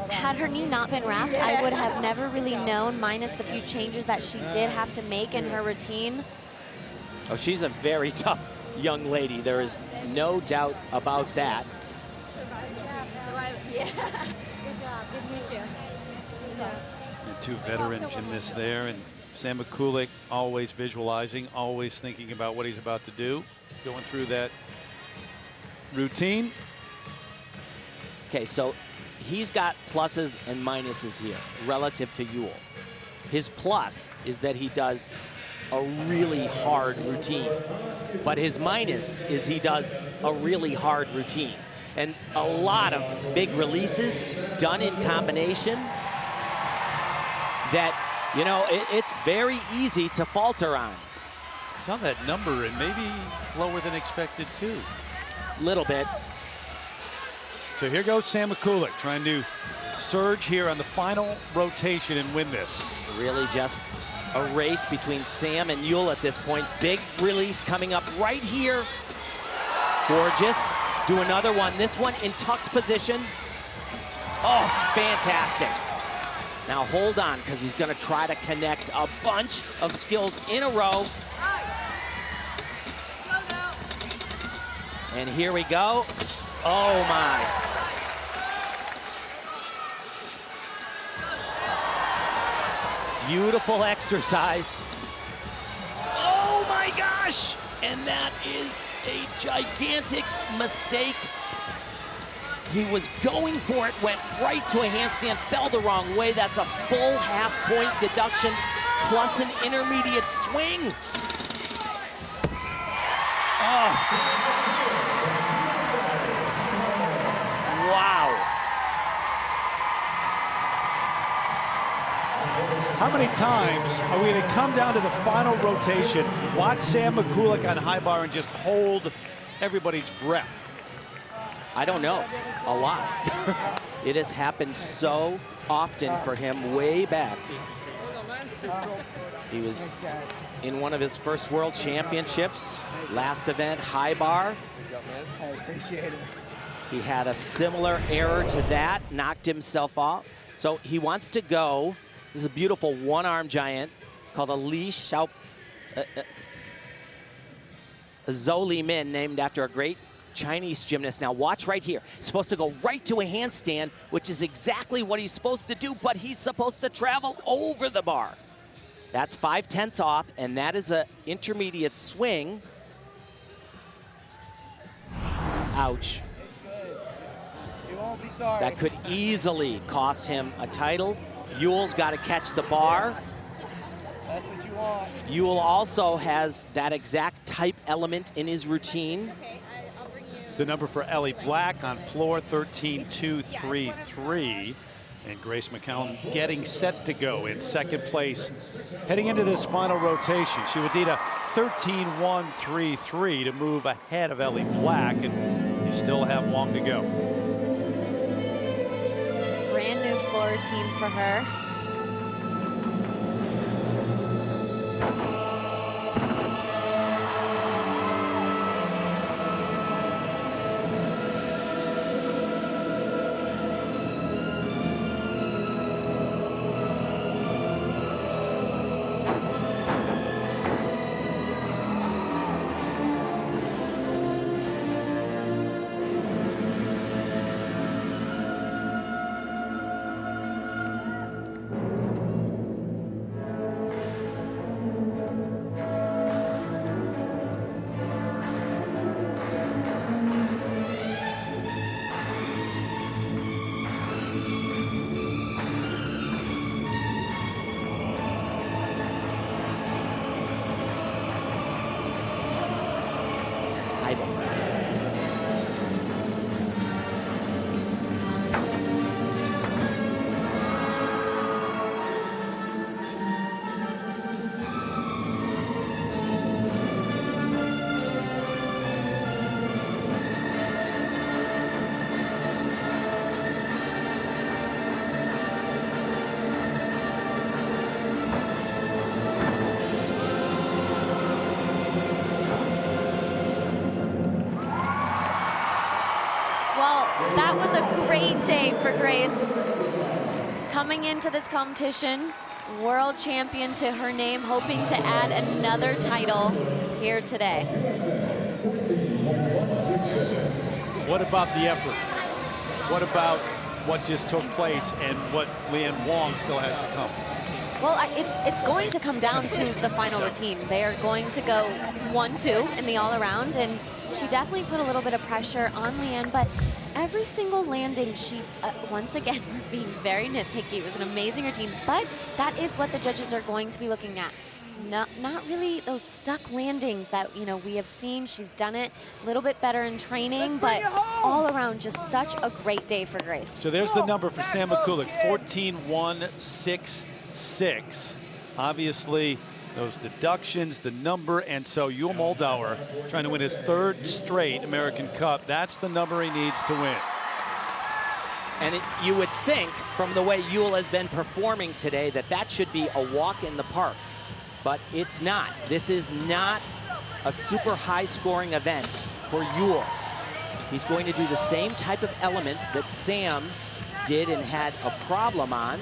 Had her knee not been wrapped, I would have never really known, minus the few changes that she did have to make in her routine. Oh, she's a very tough young lady. There is no doubt about that. Yeah. Good job. Good meet you. And 2 veteran gymnasts there, and Sam Mikulak always visualizing, always thinking about what he's about to do, going through that routine. Okay, so he's got pluses and minuses here relative to Yule. His plus is that he does a really hard routine, but his minus is he does a really hard routine. And a lot of big releases done in combination that, you know, it's very easy to falter on. Saw that number and maybe lower than expected too. Little bit. So here goes Sam Mikulak trying to surge here on the final rotation and win this. Really just a race between Sam and Yule at this point. Big release coming up right here. Gorgeous. Do another one. This one in tucked position. Oh, fantastic. Now hold on, because he's going to try to connect a bunch of skills in a row. And here we go. Oh, my. Beautiful exercise. Oh, my gosh. And that is a gigantic mistake. He was going for it, went right to a handstand, fell the wrong way. That's a full half-point deduction plus an intermediate swing. Oh. Wow. How many times are we going to come down to the final rotation, watch Sam Mikulak on high bar and just hold everybody's breath? I don't know. A lot. It has happened so often for him way back. He was in one of his first world championships, last event, high bar. I appreciate it. He had a similar error to that, knocked himself off. So he wants to go. This is a beautiful one-arm giant called a Li Xiao, Zhou Li Min, named after a great Chinese gymnast. Now watch right here. He's supposed to go right to a handstand, which is exactly what he's supposed to do, but he's supposed to travel over the bar. That's 5/10 off, and that is an intermediate swing. Ouch. It's good. You won't be sorry. That could easily cost him a title. Yule's got to catch the bar. That's what you want. Yule also has that exact type element in his routine. The number for Ellie Black on floor 13.233. And Grace McCallum getting set to go in second place. Heading into this final rotation, she would need a 13.133 to move ahead of Ellie Black, and you still have long to go. Brand new floor routine for her. That was a great day for Grace. Coming into this competition, world champion to her name, hoping to add another title here today. What about the effort? What about what just took place and what Leanne Wong still has to come? Well, it's going to come down to the final routine. They are going to go 1-2 in the all-around, and she definitely put a little bit of pressure on Leanne, but every single landing, she, once again, we're being very nitpicky. It was an amazing routine, but that is what the judges are going to be looking at. Not really those stuck landings that, you know, we have seen. She's done it a little bit better in training, but all around, just such a great day for Grace. So there's the number for Sam Mikulak, 14.166. Obviously, those deductions, the number, and so Yule Moldauer trying to win his third straight American Cup. That's the number he needs to win. And you would think, from the way Yule has been performing today, that that should be a walk in the park. But it's not. This is not a super high-scoring event for Yule. He's going to do the same type of element that Sam did and had a problem on.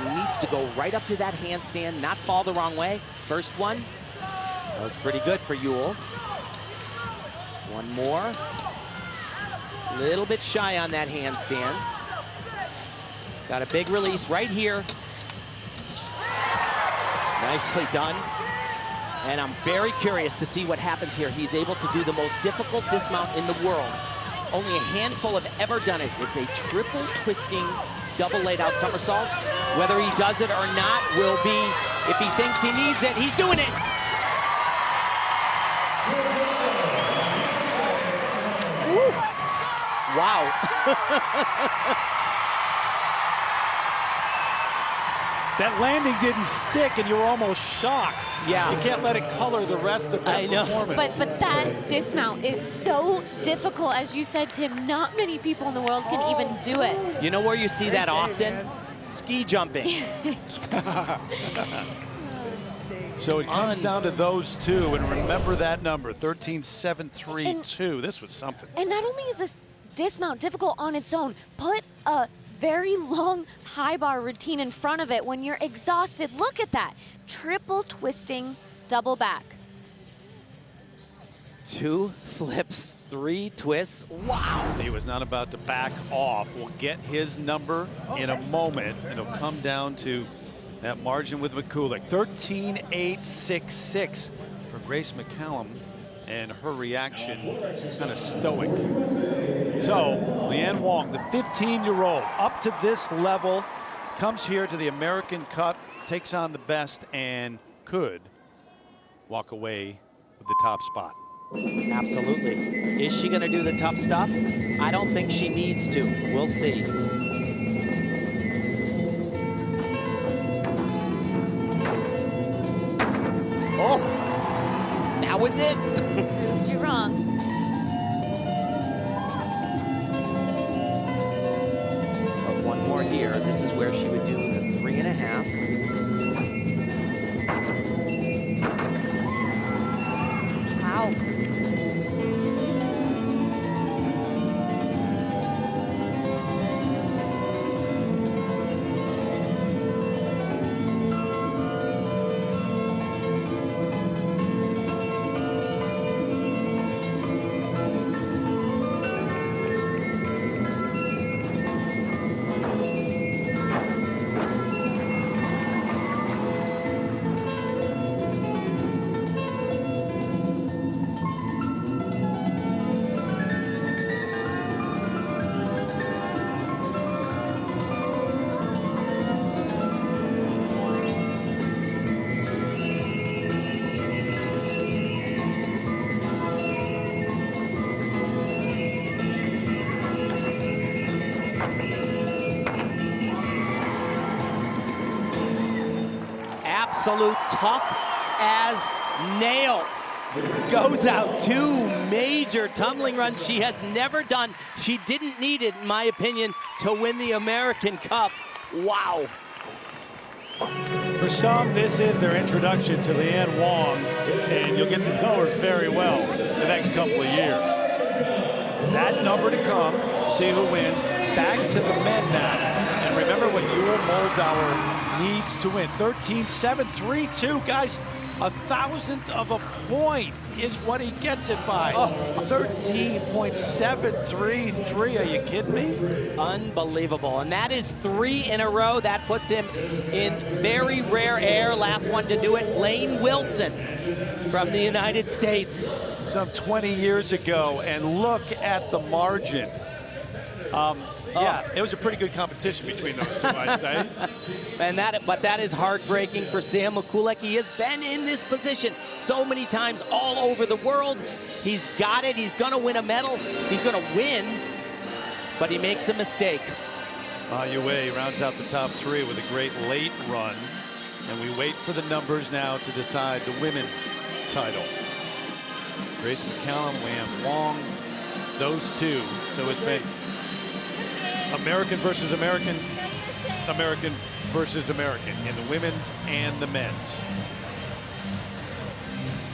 He needs to go right up to that handstand, not fall the wrong way. First one, that was pretty good for Yule. One more. A little bit shy on that handstand. Got a big release right here. Nicely done. And I'm very curious to see what happens here. He's able to do the most difficult dismount in the world. Only a handful have ever done it. It's a triple twisting, double laid out somersault. Whether he does it or not will be, if he thinks he needs it, he's doing it. Woo. Wow. That landing didn't stick, and you were almost shocked. Yeah. You can't let it color the rest of that performance. But that dismount is so difficult, as you said, Tim. Not many people in the world can even do it. You know where you see that often? Ski jumping. So it comes down to those two, and remember that number, 13.732. This was something. And not only is this dismount difficult on its own, put a very long high bar routine in front of it when you're exhausted. Look at that. Triple twisting, double back. 2 flips, 3 twists. Wow. He was not about to back off. We'll get his number in a moment. It'll come down to that margin with McCulloch. 13.866 for Grace McCallum, and her reaction kind of stoic. So Leanne Wong, the 15-year-old, up to this level, comes here to the American Cup, takes on the best, and could walk away with the top spot. Absolutely. Is she going to do the tough stuff? I don't think she needs to. We'll see. Oh, that was it. You're wrong. But one more here. This is where she would do the 3.5. Wow. Absolute tough as nails. Goes out 2 major tumbling runs she has never done. She didn't need it, in my opinion, to win the American Cup. Wow. For some, this is their introduction to Leanne Wong, and you'll get to know her very well the next couple of years. That number to come, see who wins. Back to the men now. And remember what Yul Moldauer needs to win. 13.732, guys. 1,000th of a point is what he gets it by. 13.733. Are you kidding me? Unbelievable. And that is 3 in a row. That puts him in very rare air. Last one to do it, Lane Wilson from the United States. Some 20 years ago, and look at the margin. Yeah, it was a pretty good competition between those two, I'd say. But that is heartbreaking for Sam McCulloch. He has been in this position so many times all over the world. He's got it. He's going to win a medal. He's going to win, but he makes a mistake. Ma Yue rounds out the top 3 with a great late run, and we wait for the numbers now to decide the women's title. Grace McCallum, Leanne Wong, those two. So it's been American versus American, American versus American in the women's and the men's.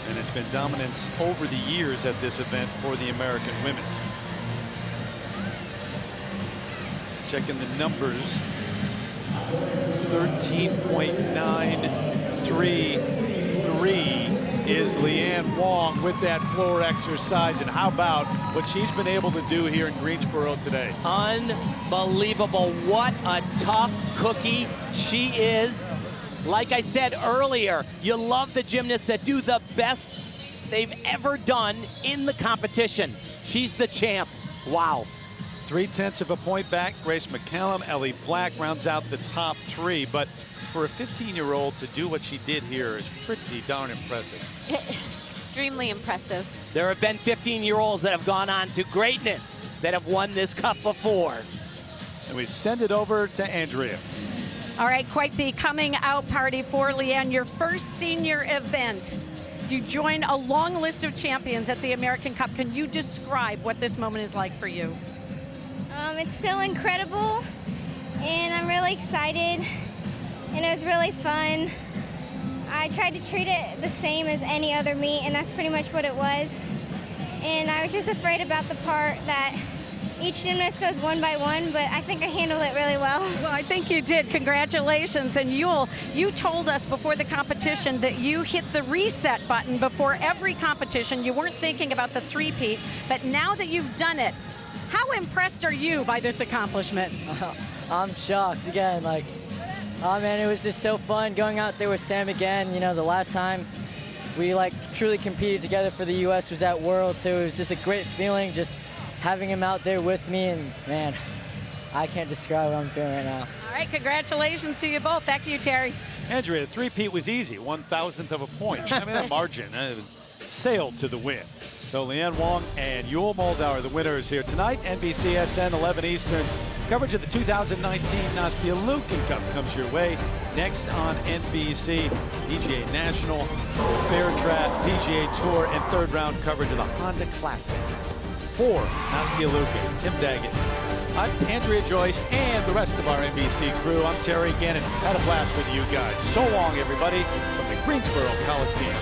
And it's been dominance over the years at this event for the American women. Checking the numbers, 13.933 is Leanne Wong with that floor exercise. And how about what she's been able to do here in Greensboro today? Unbelievable. What a tough cookie she is. Like I said earlier, you love the gymnasts that do the best they've ever done in the competition. She's the champ. Wow. 0.3 of a point back. Grace McCallum, Ellie Black rounds out the top 3. But for a 15-year-old to do what she did here is pretty darn impressive. Extremely impressive. There have been 15-year-olds that have gone on to greatness that have won this cup before. And we send it over to Andrea. All right, quite the coming out party for Leanne, your first senior event. You join a long list of champions at the American Cup. Can you describe what this moment is like for you? It's still incredible, and I'm really excited, and it was really fun. I tried to treat it the same as any other meet, and that's pretty much what it was. And I was just afraid about the part that each gymnast goes one by one, but I think I handled it really well. Well, I think you did. Congratulations. And Yul, you told us before the competition that you hit the reset button before every competition. You weren't thinking about the three-peat, but now that you've done it, how impressed are you by this accomplishment? I'm shocked again. Like, oh man, it was just so fun going out there with Sam again. You know, the last time we truly competed together for the U.S. was at Worlds, so it was just a great feeling just having him out there with me, and man, I can't describe what I'm feeling right now. All right, congratulations to you both. Back to you, Terry. Andrea, the three-peat was easy, 1,000th of a point. I mean, that margin sailed to the win. So Leanne Wong and Yul Moldauer, the winners here tonight. NBCSN 11 Eastern. Coverage of the 2019 Nastia Liukin Cup comes your way next on NBC. PGA National, Fair Trap, PGA Tour, and third round coverage of the Honda Classic. For Nastia Liukin, Tim Daggett, I'm Andrea Joyce, and the rest of our NBC crew. I'm Terry Gannon. Had a blast with you guys. So long, everybody, from the Greensboro Coliseum.